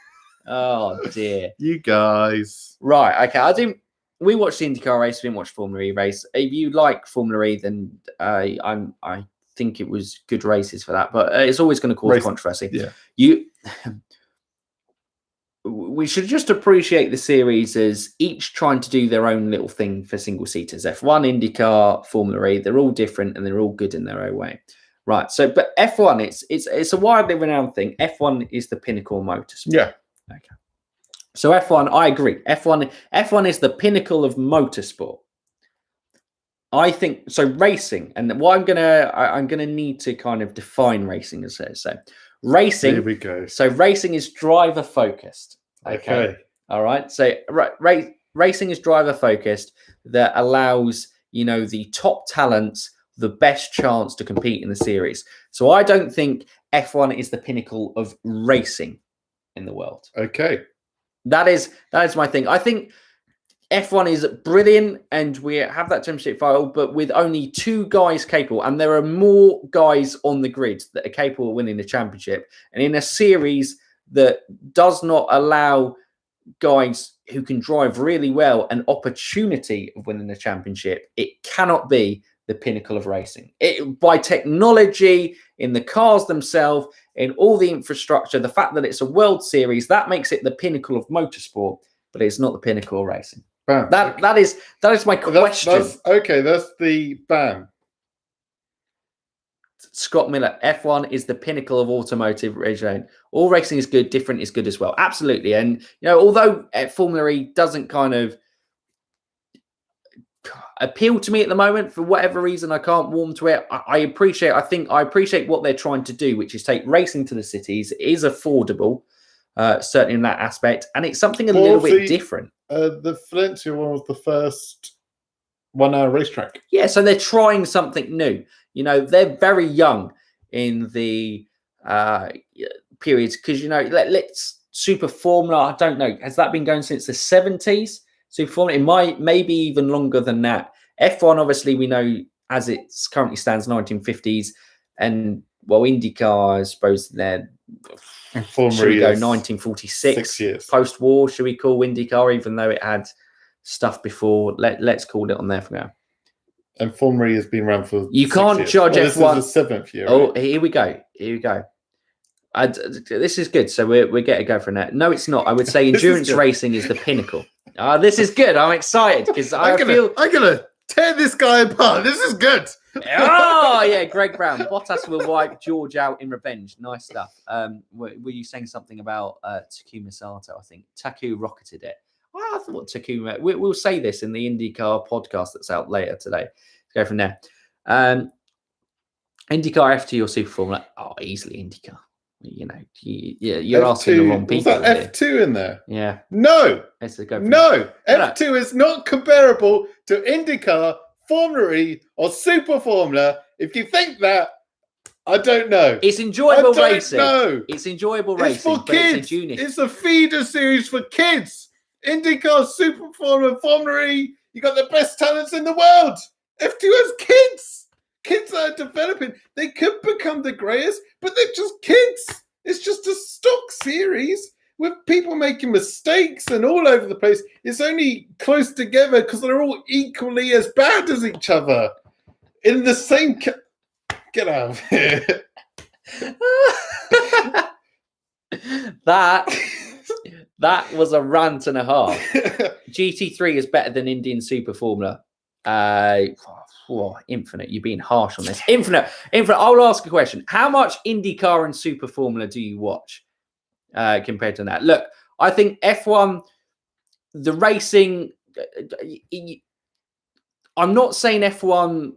[SPEAKER 1] Oh dear.
[SPEAKER 2] You guys.
[SPEAKER 1] Right. Okay. We watched the IndyCar race. We didn't watch Formula E race. If you like Formula E, then I think it was good races for that. But it's always going to cause controversy.
[SPEAKER 2] Yeah.
[SPEAKER 1] We should just appreciate the series as each trying to do their own little thing for single seaters. F1, IndyCar, Formula E, they're all different and they're all good in their own way. Right. So, but F1, it's a widely renowned thing. F1 is the pinnacle of motorsport.
[SPEAKER 2] Yeah.
[SPEAKER 1] Okay. So F1, I agree. F1 is the pinnacle of motorsport. I think so. Racing, and what I'm gonna need to kind of define racing as so. Racing.
[SPEAKER 2] Here we go.
[SPEAKER 1] So racing is driver focused.
[SPEAKER 2] Okay.
[SPEAKER 1] All right. So racing is driver focused. That allows the top talents the best chance to compete in the series. So I don't think F1 is the pinnacle of racing in the world.
[SPEAKER 2] Okay.
[SPEAKER 1] That is my thing. I think F1 is brilliant and we have that championship title, but with only 2 guys capable, and there are more guys on the grid that are capable of winning the championship. And in a series that does not allow guys who can drive really well an opportunity of winning the championship, it cannot be the pinnacle of racing. By technology, in the cars themselves, in all the infrastructure, the fact that it's a World Series, that makes it the pinnacle of motorsport, but it's not the pinnacle of racing.
[SPEAKER 2] Bam.
[SPEAKER 1] That is my question.
[SPEAKER 2] That's the bam.
[SPEAKER 1] Scott Miller, F1 is the pinnacle of automotive racing. All racing is good, different is good as well. Absolutely. And although Formula E doesn't kind of appeal to me at the moment, for whatever reason, I can't warm to it. I appreciate what they're trying to do, which is take racing to the cities. It is affordable, certainly in that aspect, and it's something a little bit different.
[SPEAKER 2] The Valencia one was the first 1-hour racetrack. Yeah,
[SPEAKER 1] so they're trying something new. They're very young in the periods because let's Super Formula. I don't know, has that been going since the 70s? Super Formula, maybe even longer than that. F1, obviously, we know as it currently stands, 1950s, and IndyCar, I suppose they're. Should we go 1946?
[SPEAKER 2] 6 years
[SPEAKER 1] post-war. Should we call IndyCar, even though it had stuff before? Let's call it on there for now.
[SPEAKER 2] And Formula E has been around for.
[SPEAKER 1] You can't
[SPEAKER 2] years.
[SPEAKER 1] judge F1.
[SPEAKER 2] This is the 7th year.
[SPEAKER 1] Oh, right? Here we go. This is good. So we're getting go for that. No, it's not. I would say endurance racing is the pinnacle. This is good. I'm excited because I'm
[SPEAKER 2] gonna tear this guy apart. This is good.
[SPEAKER 1] Oh yeah, Greg Brown. Bottas will wipe George out in revenge. Nice stuff. Were you saying something about Takuma Sato? I think Taku rocketed it. Well, I thought Takuma. We'll say this in the IndyCar podcast that's out later today. Let's go from there. IndyCar F2 or Super Formula? Oh, easily IndyCar. You're asking the wrong people.
[SPEAKER 2] Was that F2 in there?
[SPEAKER 1] Yeah.
[SPEAKER 2] No.
[SPEAKER 1] No.
[SPEAKER 2] F2 is not comparable to IndyCar, Formula E, or Super Formula. If you think that, I don't know.
[SPEAKER 1] It's enjoyable racing.
[SPEAKER 2] No.
[SPEAKER 1] It's enjoyable racing.
[SPEAKER 2] For kids. It's a feeder series for kids. IndyCar, Super Formula, Formula E. You got the best talents in the world. F2 has kids. Kids that are developing, they could become the greatest, but they're just kids. It's just a stock series with people making mistakes and all over the place. It's only close together because they're all equally as bad as each other. In the same... Get out of here.
[SPEAKER 1] That was a rant and a half. GT3 is better than Indian Super Formula. Infinite, you're being harsh on this. Infinite. I'll ask a question. How much IndyCar and Super Formula do you watch compared to that? Look, I think F1, the racing, I'm not saying F1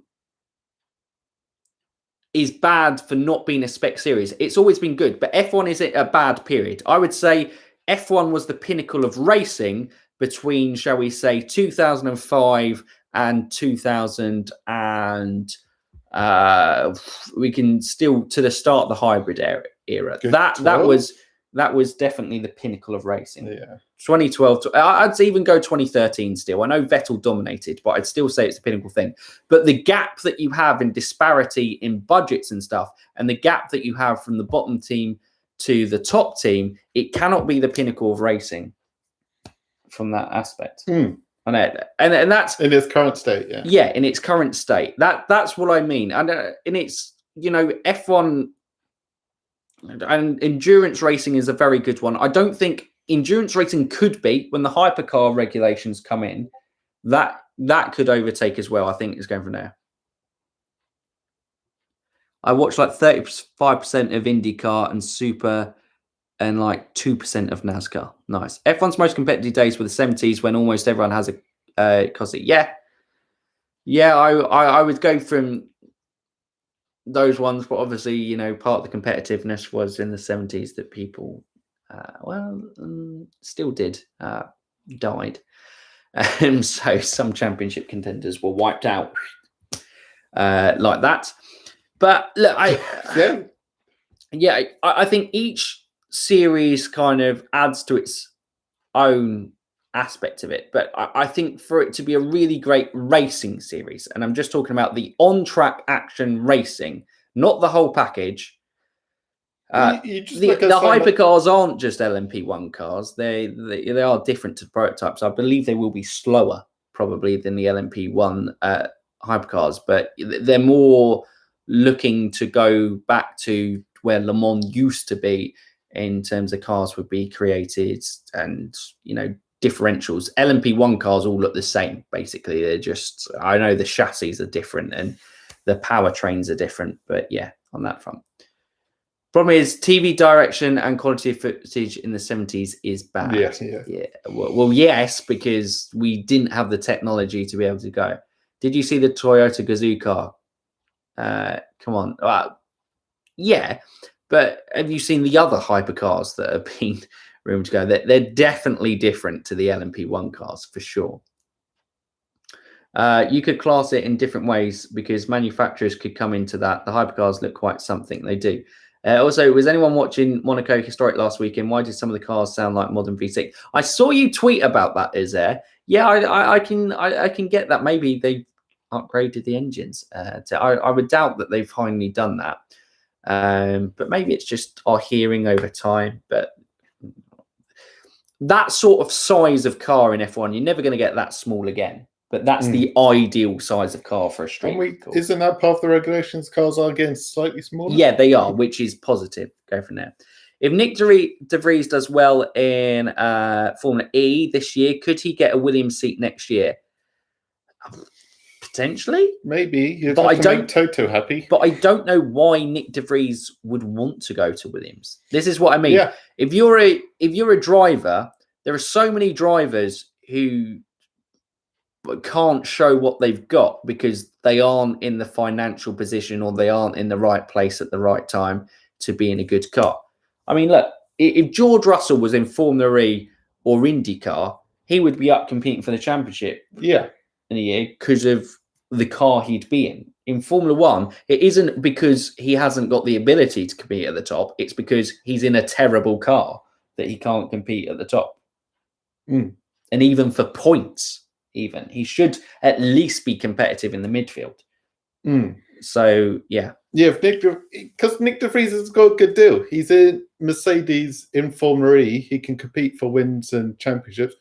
[SPEAKER 1] is bad for not being a spec series. It's always been good, but F1 is a bad period. I would say F1 was the pinnacle of racing between, shall we say, 2005 and 2000 and we can still to the start of the hybrid era.
[SPEAKER 2] Good
[SPEAKER 1] That was definitely the pinnacle of racing.
[SPEAKER 2] Yeah.
[SPEAKER 1] 2012, I'd even go 2013 still. I know Vettel dominated, but I'd still say it's the pinnacle thing. But the gap that you have in disparity in budgets and stuff, and the gap that you have from the bottom team to the top team, it cannot be the pinnacle of racing from that aspect. And that's
[SPEAKER 2] in its current state.
[SPEAKER 1] Yeah, in its current state. That's what I mean. And it's, F1 and endurance racing is a very good one. I don't think endurance racing could be, when the hypercar regulations come in, that could overtake as well. I think it's going from there. I watched like 35% of IndyCar and Super and like 2% of NASCAR. Nice. F1's most competitive days were the 70s when almost everyone has a Cosy. Yeah, I would go from those ones, but obviously, part of the competitiveness was in the 70s that people, still did, died. So some championship contenders were wiped out like that. But look, I think each series kind of adds to its own aspect of it. But I think for it to be a really great racing series, and I'm just talking about the on-track action racing, not the whole package. The hypercars aren't just LMP1 cars. They are different to prototypes. I believe they will be slower probably than the LMP1 hypercars, but they're more looking to go back to where Le Mans used to be in terms of cars would be created and, differentials. LMP1 cars all look the same, basically. They're just, I know the chassis are different and the powertrains are different, but yeah, on that front. Problem is TV direction and quality of footage in the 70s is bad. Yeah. Well, yes, because we didn't have the technology to be able to go. Did you see the Toyota Gazoo car? Come on. Yeah, but have you seen the other hypercars that have been rumored to go? They're definitely different to the LMP1 cars, for sure. You could class it in different ways because manufacturers could come into that. The hypercars look quite something. They do. Also, was anyone watching Monaco Historic last weekend? Why did some of the cars sound like modern V6? I saw you tweet about that, is there? Yeah, I can get that. Maybe they upgraded the engines. I would doubt that they've finally done that. But maybe it's just our hearing over time. But that sort of size of car in F1, you're never going to get that small again. But that's the ideal size of car for a street vehicle.
[SPEAKER 2] Isn't that part of the regulations? Cars are getting slightly smaller?
[SPEAKER 1] Yeah, they are, which is positive. Go from there. If Nick De Vries does well in Formula E this year, could he get a Williams seat next year? Potentially.
[SPEAKER 2] Maybe. But I don't make Toto happy.
[SPEAKER 1] But I don't know why Nick De Vries would want to go to Williams. This is what I mean.
[SPEAKER 2] Yeah.
[SPEAKER 1] If you're a driver, there are so many drivers who can't show what they've got because they aren't in the financial position or they aren't in the right place at the right time to be in a good car. I mean, look, if George Russell was in Formula E or IndyCar, he would be up competing for the championship in a year because of the car he'd be in. In Formula One, it isn't because he hasn't got the ability to compete at the top. It's because he's in a terrible car that he can't compete at the top. And even for points, he should at least be competitive in the midfield. So, yeah.
[SPEAKER 2] Yeah, because Nick De Vries has got a good deal. He's in Mercedes in Formula E. He can compete for wins and championships.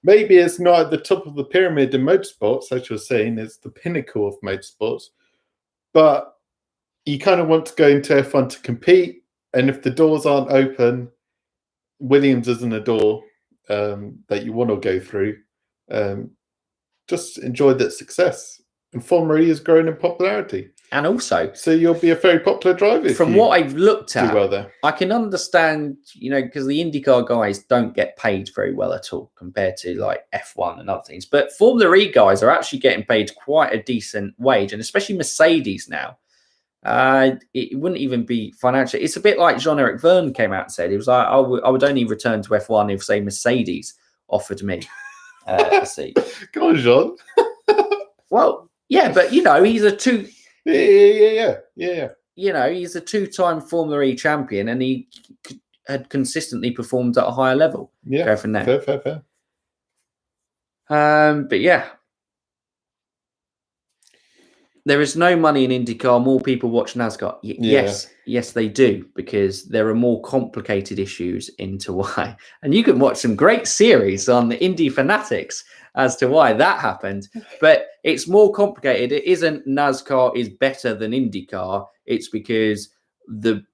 [SPEAKER 2] Maybe it's not at the top of the pyramid in motorsports, as you're saying, it's the pinnacle of motorsports. But you kind of want to go into F1 to compete. And if the doors aren't open, Williams isn't a door that you want to go through. Just enjoy that success. And Formula E is growing in popularity.
[SPEAKER 1] And also,
[SPEAKER 2] so you'll be a very popular driver.
[SPEAKER 1] From what I've looked at,
[SPEAKER 2] well there.
[SPEAKER 1] I can understand, because the IndyCar guys don't get paid very well at all compared to like F1 and other things. But Formula E guys are actually getting paid quite a decent wage, and especially Mercedes now. It wouldn't even be financial. It's a bit like Jean-Eric Verne came out and said. He was like, I would only return to F1 if, say, Mercedes offered me seat.
[SPEAKER 2] Go on, Jean.
[SPEAKER 1] Well, yeah, but he's a two.
[SPEAKER 2] Yeah.
[SPEAKER 1] He's a two-time Formula E champion, and he had consistently performed at a higher level.
[SPEAKER 2] Yeah,
[SPEAKER 1] go from there.
[SPEAKER 2] Fair.
[SPEAKER 1] But yeah, there is no money in IndyCar. More people watch NASCAR. Yes, they do, because there are more complicated issues into why. And you can watch some great series on the Indy Fanatics as to why that happened. But it's more complicated. It isn't NASCAR is better than IndyCar. It's because the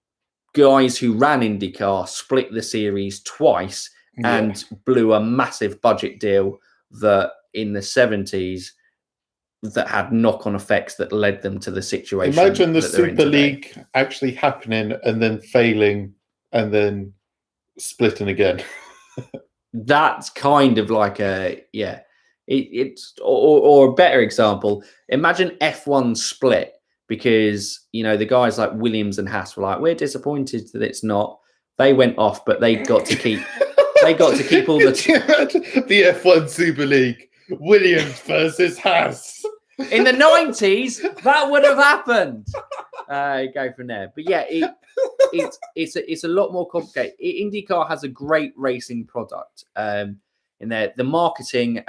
[SPEAKER 1] guys who ran IndyCar split the series twice and blew a massive budget deal that in the 70s that had knock-on effects that led them to the situation.
[SPEAKER 2] Imagine the Super League actually happening and then failing and then splitting again.
[SPEAKER 1] That's kind of like it's a better example. Imagine F1 split, because the guys like Williams and Haas were like, we're disappointed that it's not. They went off, but they got to keep all the
[SPEAKER 2] F1 Super League. Williams versus Haas.
[SPEAKER 1] In the 90s, that would have happened. Go from there. But yeah, it's a lot more complicated. IndyCar has a great racing product. In there, the marketing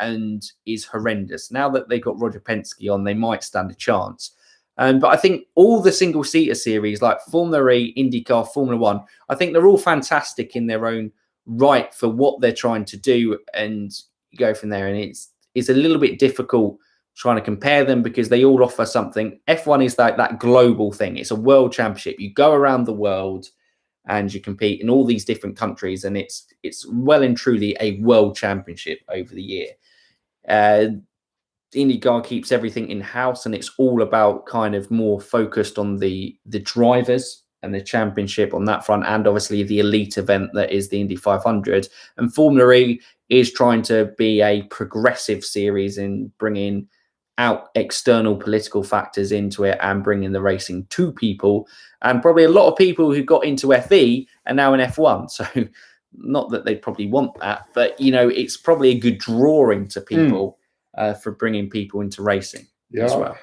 [SPEAKER 1] is horrendous. Now that they got Roger Penske on, they might stand a chance. But I think all the single-seater series, like Formula E, IndyCar, Formula One, I think they're all fantastic in their own right for what they're trying to do, and you go from there. And it's a little bit difficult trying to compare them because they all offer something. F1 is like that global thing. It's a world championship. You go around the world and you compete in all these different countries, and it's well and truly a world championship over the year. IndyCar keeps everything in-house, and it's all about kind of more focused on the drivers and the championship on that front, and obviously the elite event that is the Indy 500. And Formula E is trying to be a progressive series in bringing out external political factors into it and bringing the racing to people. And probably a lot of people who got into FE are now in F1. So not that they probably want that, but, it's probably a good drawing to people for bringing people into racing as well.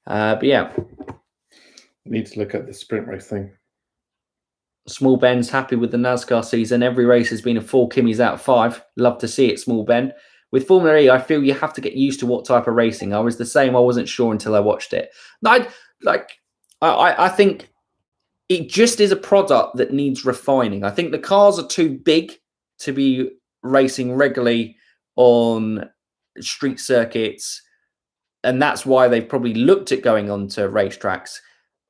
[SPEAKER 1] But yeah.
[SPEAKER 2] Need to look at the sprint race thing.
[SPEAKER 1] Small Ben's happy with the NASCAR season. Every race has been a 4 Kimmies out of 5. Love to see it, Small Ben. With Formula E, I feel you have to get used to what type of racing. I was the same. I wasn't sure until I watched it. I think it just is a product that needs refining. I think the cars are too big to be racing regularly on street circuits, and that's why they've probably looked at going on to racetracks.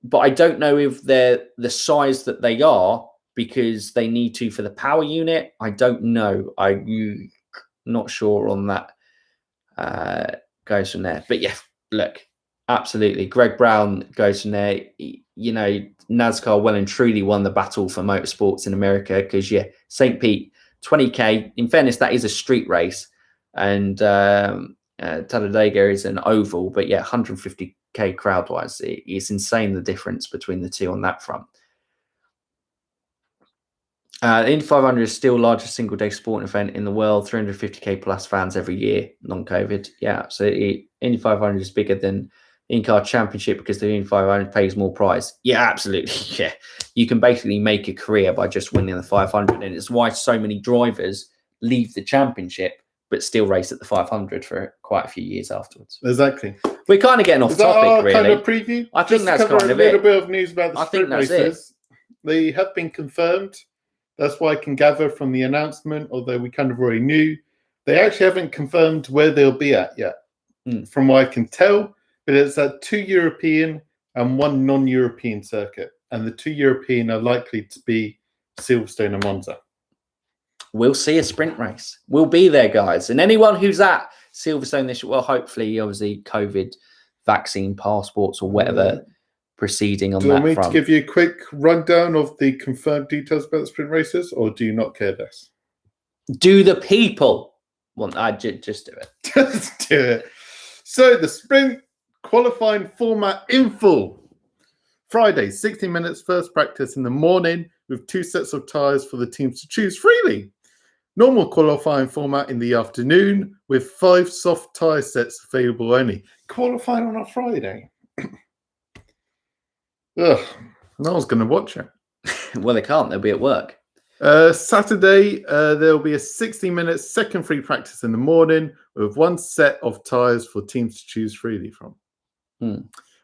[SPEAKER 1] But I don't know if they're the size that they are because they need to for the power unit. I don't know. I'm not sure on that. Goes from there. But yeah, look, absolutely. Greg Brown goes from there. NASCAR well and truly won the battle for motorsports in America because, St. Pete, 20K. In fairness, that is a street race. And Talladega is an oval. But 150K crowd-wise. It's insane the difference between the two on that front. The Indy 500 is still the largest single-day sporting event in the world. 350K plus fans every year, non-COVID. Yeah, so Indy 500 is bigger than IndyCar Championship because the Indy 500 pays more prize. Yeah, absolutely. Yeah, you can basically make a career by just winning the 500, and it's why so many drivers leave the championship but still race at the 500 for quite a few years afterwards.
[SPEAKER 2] Exactly.
[SPEAKER 1] We're kind of getting off topic, really.
[SPEAKER 2] Kind of preview?
[SPEAKER 1] I think that's kind of
[SPEAKER 2] a little bit of news about the sprint races. They have been confirmed. That's what I can gather from the announcement, although we kind of already knew. They actually haven't confirmed where they'll be at yet, from what I can tell. But it's at 2 European and 1 non-European circuit. And the 2 European are likely to be Silverstone and Monza.
[SPEAKER 1] We'll see a sprint race. We'll be there, guys. And anyone who's at Silverstone this year, well, hopefully, obviously, COVID vaccine passports or whatever proceeding on that front. Do you want me to
[SPEAKER 2] give you a quick rundown of the confirmed details about the sprint races, or do you not care less?
[SPEAKER 1] Do the people want? Just do it.
[SPEAKER 2] Just do it. So the sprint qualifying format in full. Friday, 60 minutes first practice in the morning with 2 sets of tyres for the teams to choose freely. Normal qualifying format in the afternoon with 5 soft tyre sets available only. Qualifying on a Friday. Ugh, no one's going to watch it.
[SPEAKER 1] Well, they can't. They'll be at work.
[SPEAKER 2] Saturday, there will be a 60-minute second free practice in the morning with 1 set of tyres for teams to choose freely from.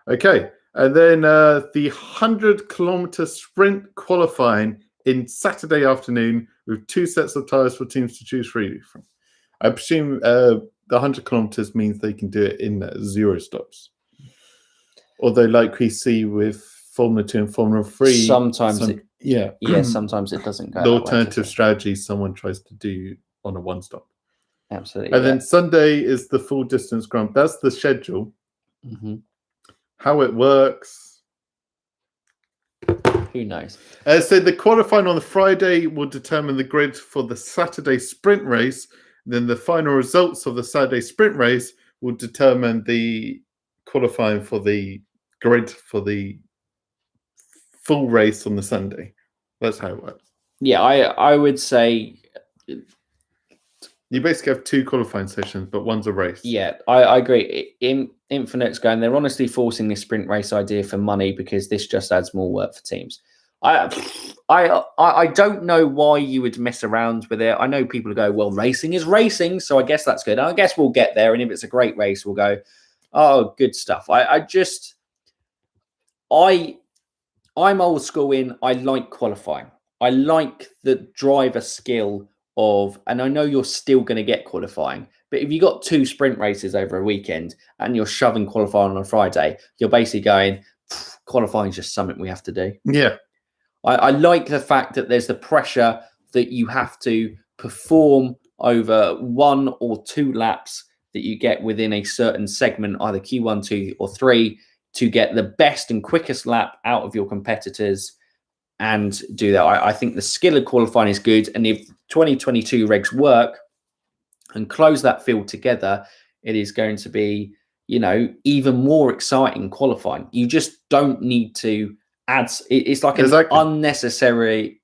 [SPEAKER 2] Okay, and then the 100-kilometer sprint qualifying in Saturday afternoon with 2 sets of tyres for teams to choose freely from. I presume the 100 kilometers means they can do it in 0 stops. Although, like we see with Formula 2 and Formula 3,
[SPEAKER 1] sometimes
[SPEAKER 2] sometimes
[SPEAKER 1] it doesn't go.
[SPEAKER 2] The alternative strategy someone tries to do on a 1-stop.
[SPEAKER 1] Absolutely.
[SPEAKER 2] And then Sunday is the full distance Grand. That's the schedule. How it works,
[SPEAKER 1] who knows?
[SPEAKER 2] So the qualifying on the Friday will determine the grid for the Saturday sprint race. Then the final results of the Saturday sprint race will determine the qualifying for the grid for the full race on the Sunday. That's how it works.
[SPEAKER 1] Yeah, I would say
[SPEAKER 2] you basically have 2 qualifying sessions, but one's a race.
[SPEAKER 1] Yeah, I agree. Infinite's going, they're honestly forcing this sprint race idea for money because this just adds more work for teams. I don't know why you would mess around with it. I know people go, well, racing is racing, so I guess that's good. I guess we'll get there, and if it's a great race, we'll go, oh, good stuff. I'm old school in, I like qualifying. I like the driver skill of, and I know you're still going to get qualifying, but if you got 2 sprint races over a weekend and you're shoving qualifying on a Friday, you're basically going, qualifying is just something we have to do.
[SPEAKER 2] Yeah.
[SPEAKER 1] I like the fact that there's the pressure that you have to perform over 1 or 2 laps that you get within a certain segment, either Q1, 2, or 3, to get the best and quickest lap out of your competitors and do that. I think the skill of qualifying is good. And if 2022 regs work and close that field together, it is going to be, even more exciting qualifying. You just don't need to add. It's like an unnecessary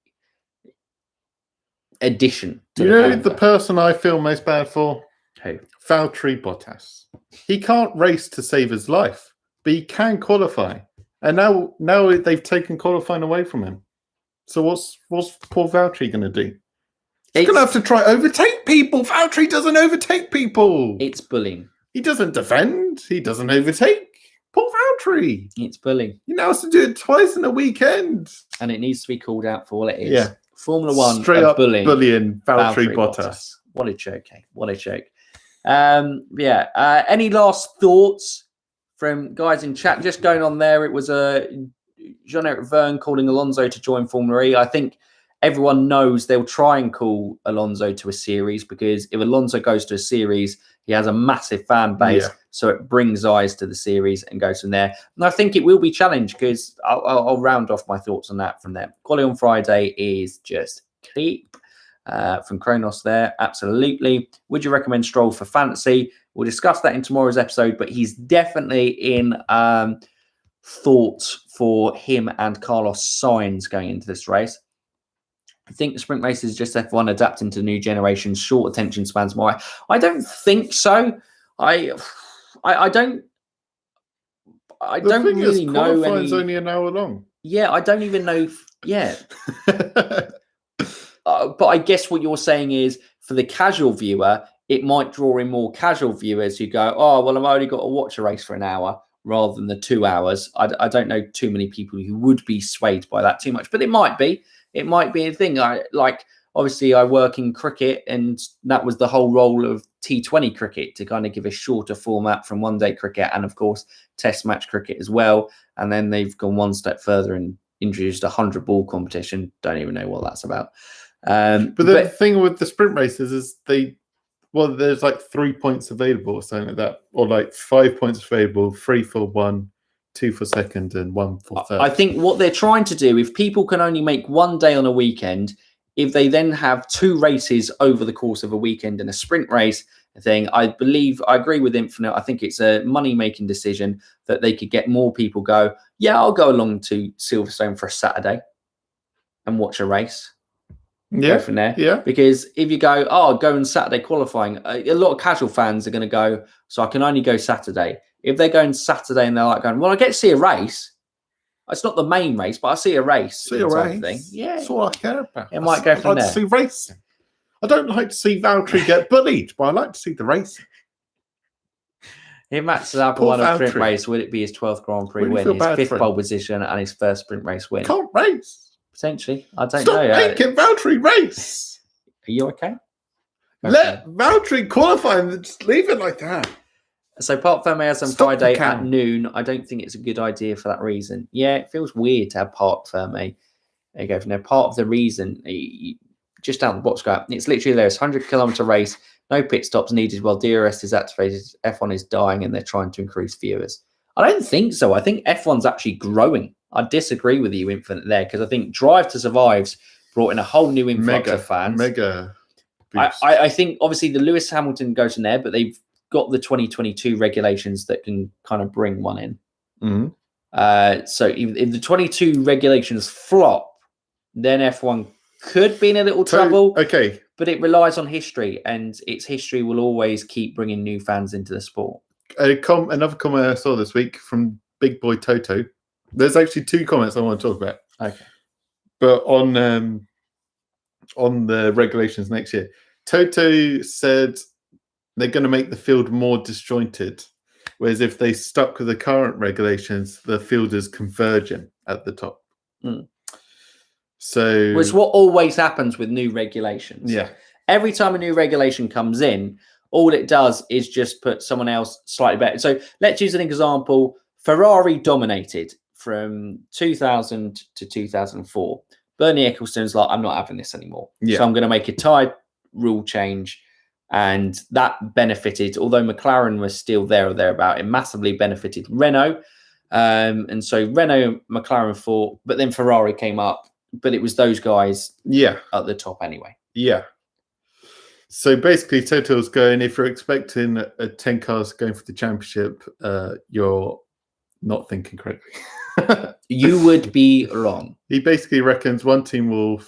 [SPEAKER 1] addition.
[SPEAKER 2] To the person I feel most bad for?
[SPEAKER 1] Who?
[SPEAKER 2] Valtteri Bottas. He can't race to save his life, but he can qualify. And now they've taken qualifying away from him. So what's poor Valtteri going to do? He's going to have to try overtake people. Valtteri doesn't overtake people.
[SPEAKER 1] It's bullying.
[SPEAKER 2] He doesn't defend. He doesn't overtake. Poor Valtteri.
[SPEAKER 1] It's bullying.
[SPEAKER 2] He now has to do it twice in a weekend.
[SPEAKER 1] And it needs to be called out for all it is.
[SPEAKER 2] Yeah.
[SPEAKER 1] Formula 1
[SPEAKER 2] straight up
[SPEAKER 1] bullying
[SPEAKER 2] Valtteri Bottas.
[SPEAKER 1] What a joke. What a joke. Any last thoughts from guys in chat? Just going on there, it was Jean-Eric Verne calling Alonso to join Formula E. I think everyone knows they'll try and call Alonso to a series, because if Alonso goes to a series, he has a massive fan base, so it brings eyes to the series and goes from there. And I think it will be challenged, because I'll round off my thoughts on that from there. Quali on Friday is just keep. From Kronos there, absolutely. Would you recommend Stroll for fantasy? We'll discuss that in tomorrow's episode, but he's definitely in thoughts for him and Carlos Sainz going into this race. I think the sprint race is just F1 adapting to the new generation, short attention spans more. I don't think so. I don't really know any.
[SPEAKER 2] Only an hour long.
[SPEAKER 1] Yeah, I don't even know. But I guess what you're saying is, for the casual viewer, it might draw in more casual viewers who go, oh, well, I've only got to watch a race for an hour rather than the 2 hours. I don't know too many people who would be swayed by that too much, but it might be. It might be a thing. Obviously, I work in cricket, and that was the whole role of T20 cricket, to kind of give a shorter format from one-day cricket and, of course, test match cricket as well. And then they've gone one step further and introduced a 100-ball competition. Don't even know what that's about.
[SPEAKER 2] But the thing with the sprint races is there's like 3 points available or something like that, or like 5 points available, 3 for 1, 2 for second, and 1 for third.
[SPEAKER 1] I think what they're trying to do, if people can only make one day on a weekend, if they then have 2 races over the course of a weekend and a sprint race thing, I agree with Infinite. I think it's a money-making decision that they could get more people go, yeah, I'll go along to Silverstone for a Saturday and watch a race. Go from there.
[SPEAKER 2] Yeah.
[SPEAKER 1] Because if you go, go on Saturday qualifying, a lot of casual fans are going to go, so I can only go Saturday. If they're going Saturday and they're like going, well, I get to see a race. It's not the main race, but I see a race.
[SPEAKER 2] See a race.
[SPEAKER 1] Thing. Yeah.
[SPEAKER 2] That's all I care about.
[SPEAKER 1] It might go from there.
[SPEAKER 2] I like to see racing. I don't like to see Valtteri get bullied, but I like to see the racing.
[SPEAKER 1] If Max Verstappen won a sprint race, would it be his 12th Grand Prix win, his 5th pole position, and his first sprint race win?
[SPEAKER 2] Can't race.
[SPEAKER 1] Potentially. I don't know.
[SPEAKER 2] Stop making Valtteri race.
[SPEAKER 1] Are you okay?
[SPEAKER 2] Let Valtteri qualify and just leave it like that.
[SPEAKER 1] So Parc Fermé has on Friday at noon. I don't think it's a good idea for that reason. Yeah, it feels weird to have Parc Fermé. There you go. From there, part of the reason, just down the box go, it's literally there. It's 100-kilometer race. No pit stops needed while DRS is activated. F1 is dying and they're trying to increase viewers. I don't think so. I think F1's actually growing. I disagree with you, Infinite, there, because I think Drive to Survive's brought in a whole new influx of fans.
[SPEAKER 2] Mega.
[SPEAKER 1] I think, obviously, the Lewis Hamilton goes in there, but they've got the 2022 regulations that can kind of bring one in.
[SPEAKER 2] Mm-hmm.
[SPEAKER 1] So if the 22 regulations flop, then F1 could be in a little trouble.
[SPEAKER 2] Okay.
[SPEAKER 1] But it relies on history, and its history will always keep bringing new fans into the sport.
[SPEAKER 2] Another comment I saw this week from Big Boy Toto. There's actually 2 comments I want to talk about.
[SPEAKER 1] Okay.
[SPEAKER 2] But on the regulations next year, Toto said they're going to make the field more disjointed, whereas if they stuck with the current regulations, the field is converging at the top.
[SPEAKER 1] Mm.
[SPEAKER 2] So
[SPEAKER 1] it's what always happens with new regulations.
[SPEAKER 2] Yeah.
[SPEAKER 1] Every time a new regulation comes in, all it does is just put someone else slightly better. So let's use an example. Ferrari dominated from 2000 to 2004. Bernie Ecclestone's like, I'm not having this anymore.
[SPEAKER 2] Yeah.
[SPEAKER 1] So I'm going to make a tyre rule change. And that benefited, although McLaren was still there or thereabout, it massively benefited Renault. And so Renault, McLaren fought, but then Ferrari came up. But it was those guys at the top anyway.
[SPEAKER 2] Yeah. So basically, Toto's going, if you're expecting 10 cars going for the championship, you're not thinking correctly.
[SPEAKER 1] You would be wrong.
[SPEAKER 2] He basically reckons one team will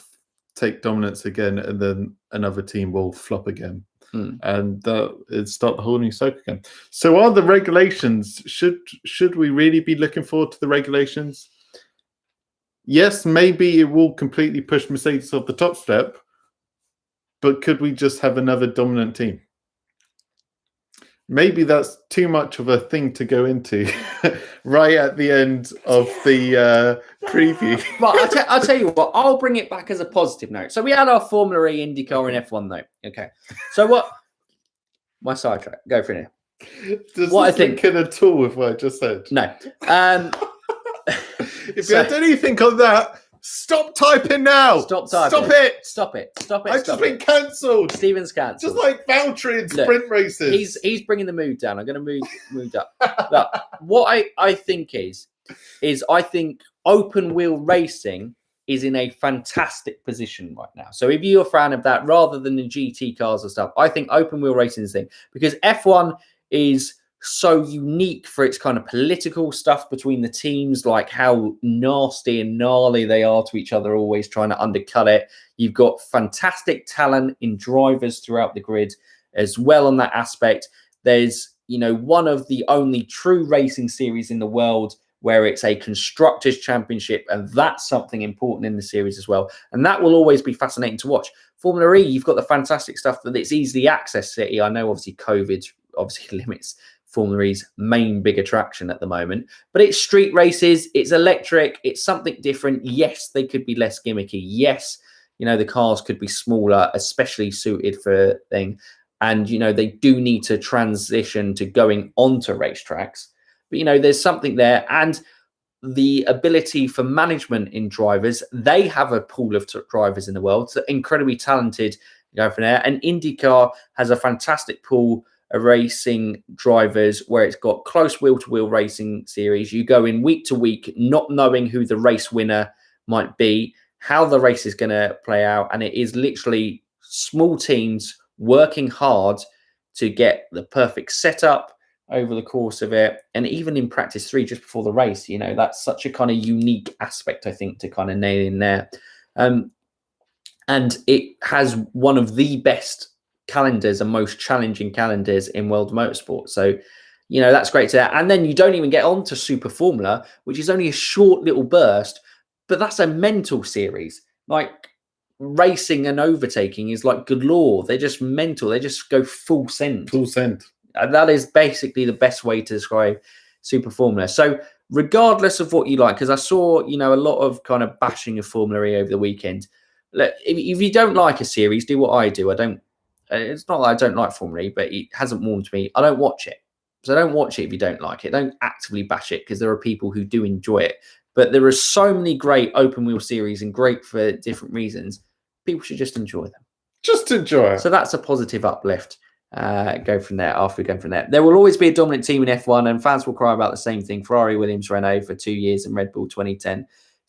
[SPEAKER 2] take dominance again and then another team will flop again. And it start the whole new cycle again. So are the regulations, should we really be looking forward to the regulations? Yes, maybe it will completely push Mercedes off the top step, but could we just have another dominant team? Maybe that's too much of a thing to go into right at the end of the preview.
[SPEAKER 1] Right, I'll tell you what, I'll bring it back as a positive note. So we had our Formula E, IndyCar, and F1 note. Okay. So what? My sidetrack. Go for it now.
[SPEAKER 2] Does what this link in at all with what I just said?
[SPEAKER 1] No.
[SPEAKER 2] If you had anything on that, stop typing now.
[SPEAKER 1] Stop typing.
[SPEAKER 2] Stop it.
[SPEAKER 1] Stop it. Stop it.
[SPEAKER 2] I've just been cancelled.
[SPEAKER 1] Stephen's cancelled.
[SPEAKER 2] Just like Valtteri in sprint races.
[SPEAKER 1] He's bringing the mood down. I'm going to move up. Look, what I think is I think open wheel racing is in a fantastic position right now. So if you're a fan of that, rather than the GT cars and stuff, I think open wheel racing is the thing, because F1 is so unique for its kind of political stuff between the teams, like how nasty and gnarly they are to each other, always trying to undercut it. You've got fantastic talent in drivers throughout the grid as well on that aspect. There's, one of the only true racing series in the world where it's a constructors championship, and that's something important in the series as well. And that will always be fascinating to watch. Formula E, you've got the fantastic stuff that it's easily accessed city. I know obviously COVID obviously limits Formula E's main big attraction at the moment, but it's street races, it's electric, it's something different. Yes, they could be less gimmicky. Yes, the cars could be smaller, especially suited for a thing. And, they do need to transition to going onto racetracks. But, there's something there. And the ability for management in drivers, they have a pool of drivers in the world, so incredibly talented going from there. And IndyCar has a fantastic pool of racing drivers where it's got close wheel-to-wheel racing series. You go in week to week, not knowing who the race winner might be, how the race is going to play out. And it is literally small teams working hard to get the perfect setup over the course of it. And even in practice 3, just before the race, that's such a kind of unique aspect, I think, to kind of nail in there. And it has one of the best calendars and most challenging calendars in world motorsport. So, that's great to that. And then you don't even get on to Super Formula, which is only a short little burst, but that's a mental series. Like racing and overtaking is like galore. They're just mental. They just go full send.
[SPEAKER 2] Full send.
[SPEAKER 1] And that is basically the best way to describe Super Formula. So regardless of what you like, because I saw, a lot of kind of bashing of Formula E over the weekend. Look, if you don't like a series, do what I do. It's not that I don't like Formula E, but it hasn't warmed me. I don't watch it. So don't watch it if you don't like it. Don't actively bash it, because there are people who do enjoy it. But there are so many great open wheel series and great for different reasons. People should just enjoy them.
[SPEAKER 2] Just enjoy it.
[SPEAKER 1] So that's a positive uplift. Go from there. After we go from there, there will always be a dominant team in F1, and fans will cry about the same thing. Ferrari, Williams, Renault for 2 years, and Red Bull 2010,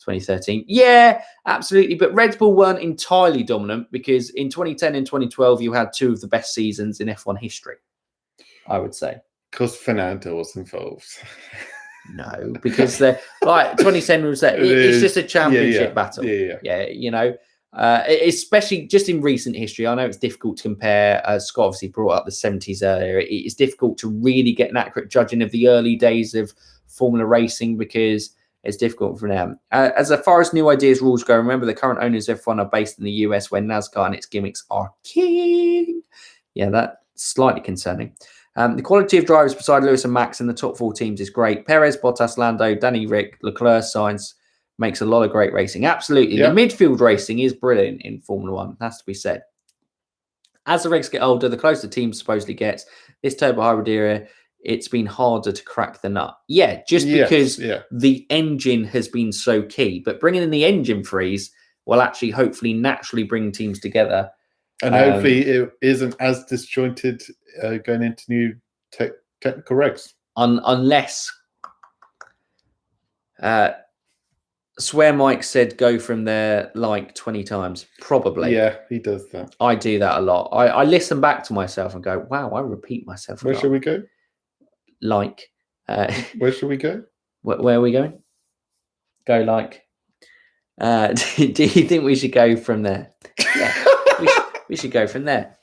[SPEAKER 1] 2013. Yeah, absolutely. But Red Bull weren't entirely dominant, because in 2010 and 2012, you had two of the best seasons in F1 history, I would say.
[SPEAKER 2] Because Fernando was involved.
[SPEAKER 1] No, because like 2010 was that it's just a championship battle.
[SPEAKER 2] Yeah.
[SPEAKER 1] Especially just in recent history. I know it's difficult to compare. Scott obviously brought up the 70s earlier. It's difficult to really get an accurate judging of the early days of Formula racing, because it's difficult for them. As far as new ideas rules go, remember the current owners of F1 are based in the US, where NASCAR and its gimmicks are king. Yeah, that's slightly concerning. The quality of drivers beside Lewis and Max in the top 4 teams is great. Perez, Bottas, Lando, Danny Rick, Leclerc, Sainz makes a lot of great racing. Absolutely.
[SPEAKER 2] Yep.
[SPEAKER 1] The midfield racing is brilliant in Formula 1. Has to be said. As the regs get older, the closer teams supposedly gets. This turbo hybrid era, it's been harder to crack the nut. Yeah, because the engine has been so key. But bringing in the engine freeze will actually hopefully naturally bring teams together.
[SPEAKER 2] And hopefully it isn't as disjointed going into new technical regs.
[SPEAKER 1] Unless Swear Mike said go from there like 20 times. Probably.
[SPEAKER 2] Yeah, he does that.
[SPEAKER 1] I do that a lot. I listen back to myself and go, wow, I repeat myself.
[SPEAKER 2] Where should we go?
[SPEAKER 1] Like.
[SPEAKER 2] Where should we go?
[SPEAKER 1] Where are we going? Go like. Do you think we should go from there? Yeah, we should go from there.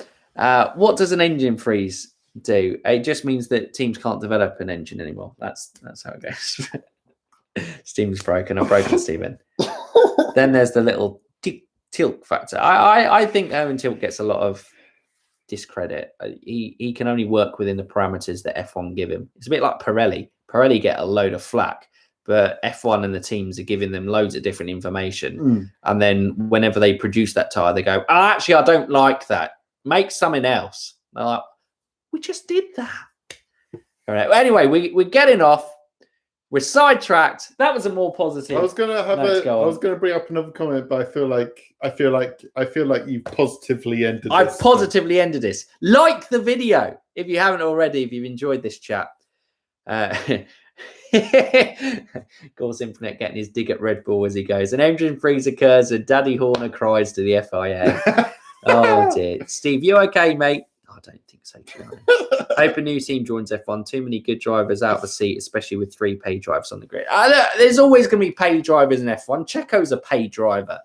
[SPEAKER 1] What does an engine freeze do? It just means that teams can't develop an engine anymore. That's how it goes. Steam's broken. I've broken Steven. Then there's the little tilt factor. I think Owen Tilt gets a lot of discredit. He can only work within the parameters that F1 give him. It's a bit like Pirelli. Pirelli get a load of flack, but F1 and the teams are giving them loads of different information. And then whenever they produce that tyre, they go, actually, I don't like that. Make something else. They're like, we just did that. All right. Well, anyway, we're getting off. We're sidetracked. That was a more positive.
[SPEAKER 2] I was gonna bring up another comment, but I feel like you've positively ended.
[SPEAKER 1] I've positively ended this. Like the video if you haven't already. If you've enjoyed this chat. Gauls Infinite getting his dig at Red Bull as he goes. An engine freeze occurs and Daddy Horner cries to the FIA. Oh dear. Steve, you okay, mate? I don't think so. Hope a new team joins F1. Too many good drivers out of the seat, especially with 3 paid drivers on the grid. There's always going to be paid drivers in F1. Checo's a paid driver.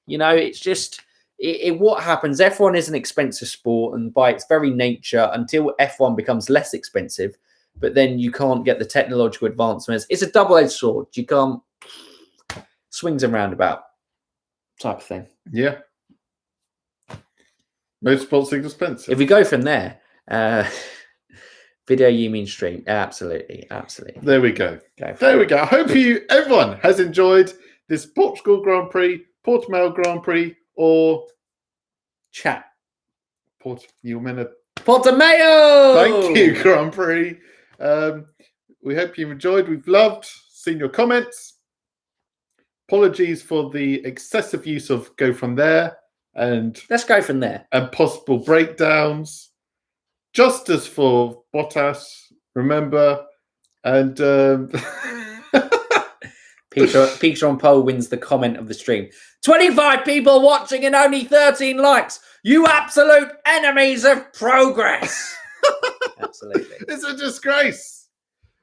[SPEAKER 1] It's just what happens. F1 is an expensive sport, and by its very nature, until F1 becomes less expensive, but then you can't get the technological advancements. It's a double-edged sword. You can't swings and roundabout type of thing.
[SPEAKER 2] Yeah. Motorsport's expensive.
[SPEAKER 1] If we go from there, video you mean stream? Absolutely.
[SPEAKER 2] There we go. There we go. I hope everyone has enjoyed this Portugal Grand Prix, Portimao Grand Prix, or
[SPEAKER 1] chat.
[SPEAKER 2] Portimao.
[SPEAKER 1] Thank
[SPEAKER 2] you, Grand Prix. We hope you've enjoyed. We've loved seeing your comments. Apologies for the excessive use of go from there. And
[SPEAKER 1] let's go from there. And
[SPEAKER 2] possible breakdowns. Justice for Bottas, remember. And
[SPEAKER 1] Peter on pole wins the comment of the stream. 25 people watching and only 13 likes. You absolute enemies of progress. Absolutely.
[SPEAKER 2] It's a disgrace.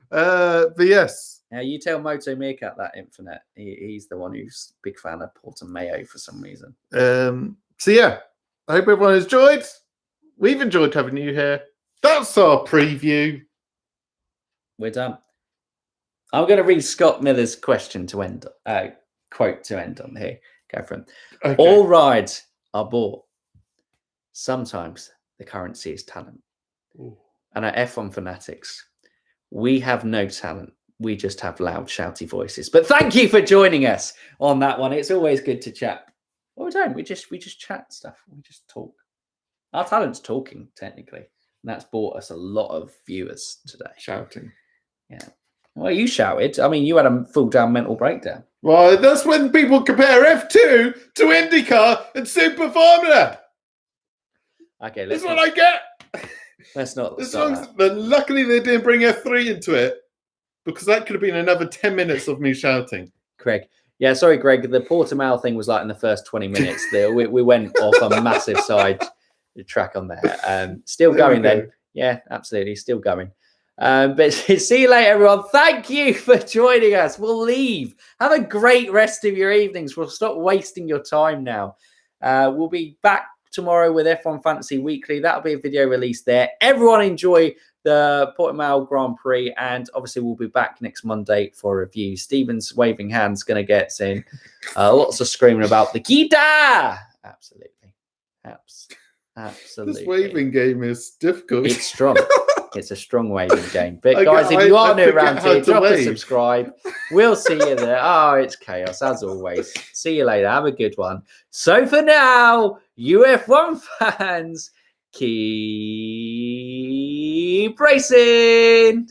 [SPEAKER 2] But yes.
[SPEAKER 1] Now you tell Moto Meerkat that, Infinite. He's the one who's a big fan of Portimao for some reason.
[SPEAKER 2] So yeah, I hope everyone enjoyed. We've enjoyed having you here. That's our preview.
[SPEAKER 1] We're done. I'm going to read Scott Miller's question to end, quote to end on here. Go for it.
[SPEAKER 2] Okay.
[SPEAKER 1] All rides are bought. Sometimes the currency is talent.
[SPEAKER 2] Ooh.
[SPEAKER 1] And at F1 Fanatics, we have no talent. We just have loud, shouty voices. But thank you for joining us on that one. It's always good to chat. Well, we don't. We just chat stuff. We just talk. Our talent's talking, technically. And that's brought us a lot of viewers today.
[SPEAKER 2] Shouting.
[SPEAKER 1] Yeah. Well, you shouted. I mean, you had a full-down mental breakdown.
[SPEAKER 2] Well, that's when people compare F2 to IndyCar and Super Formula.
[SPEAKER 1] Okay,
[SPEAKER 2] That's what I get.
[SPEAKER 1] Let's not.
[SPEAKER 2] Luckily, they didn't bring F3 into it, because that could have been another 10 minutes of me shouting.
[SPEAKER 1] Greg. Yeah, sorry, Greg. The Portimao thing was like in the first 20 minutes. We went off a massive side track on there. Still going then. Yeah, absolutely. Still going. But see you later, everyone. Thank you for joining us. We'll leave. Have a great rest of your evenings. We'll stop wasting your time now. We'll be back tomorrow with F1 Fantasy Weekly. That'll be a video release there. Everyone enjoy the Portimao Grand Prix, and obviously we'll be back next Monday for a review. Stephen's waving hands going to get in. Lots of screaming about the guitar. Absolutely.
[SPEAKER 2] This waving game is difficult.
[SPEAKER 1] It's strong. It's a strong waving game. But guys, if you are new around here, drop a subscribe. We'll see you there. Oh, it's chaos as always. See you later. Have a good one. So for now, UF1 fans, keep racing.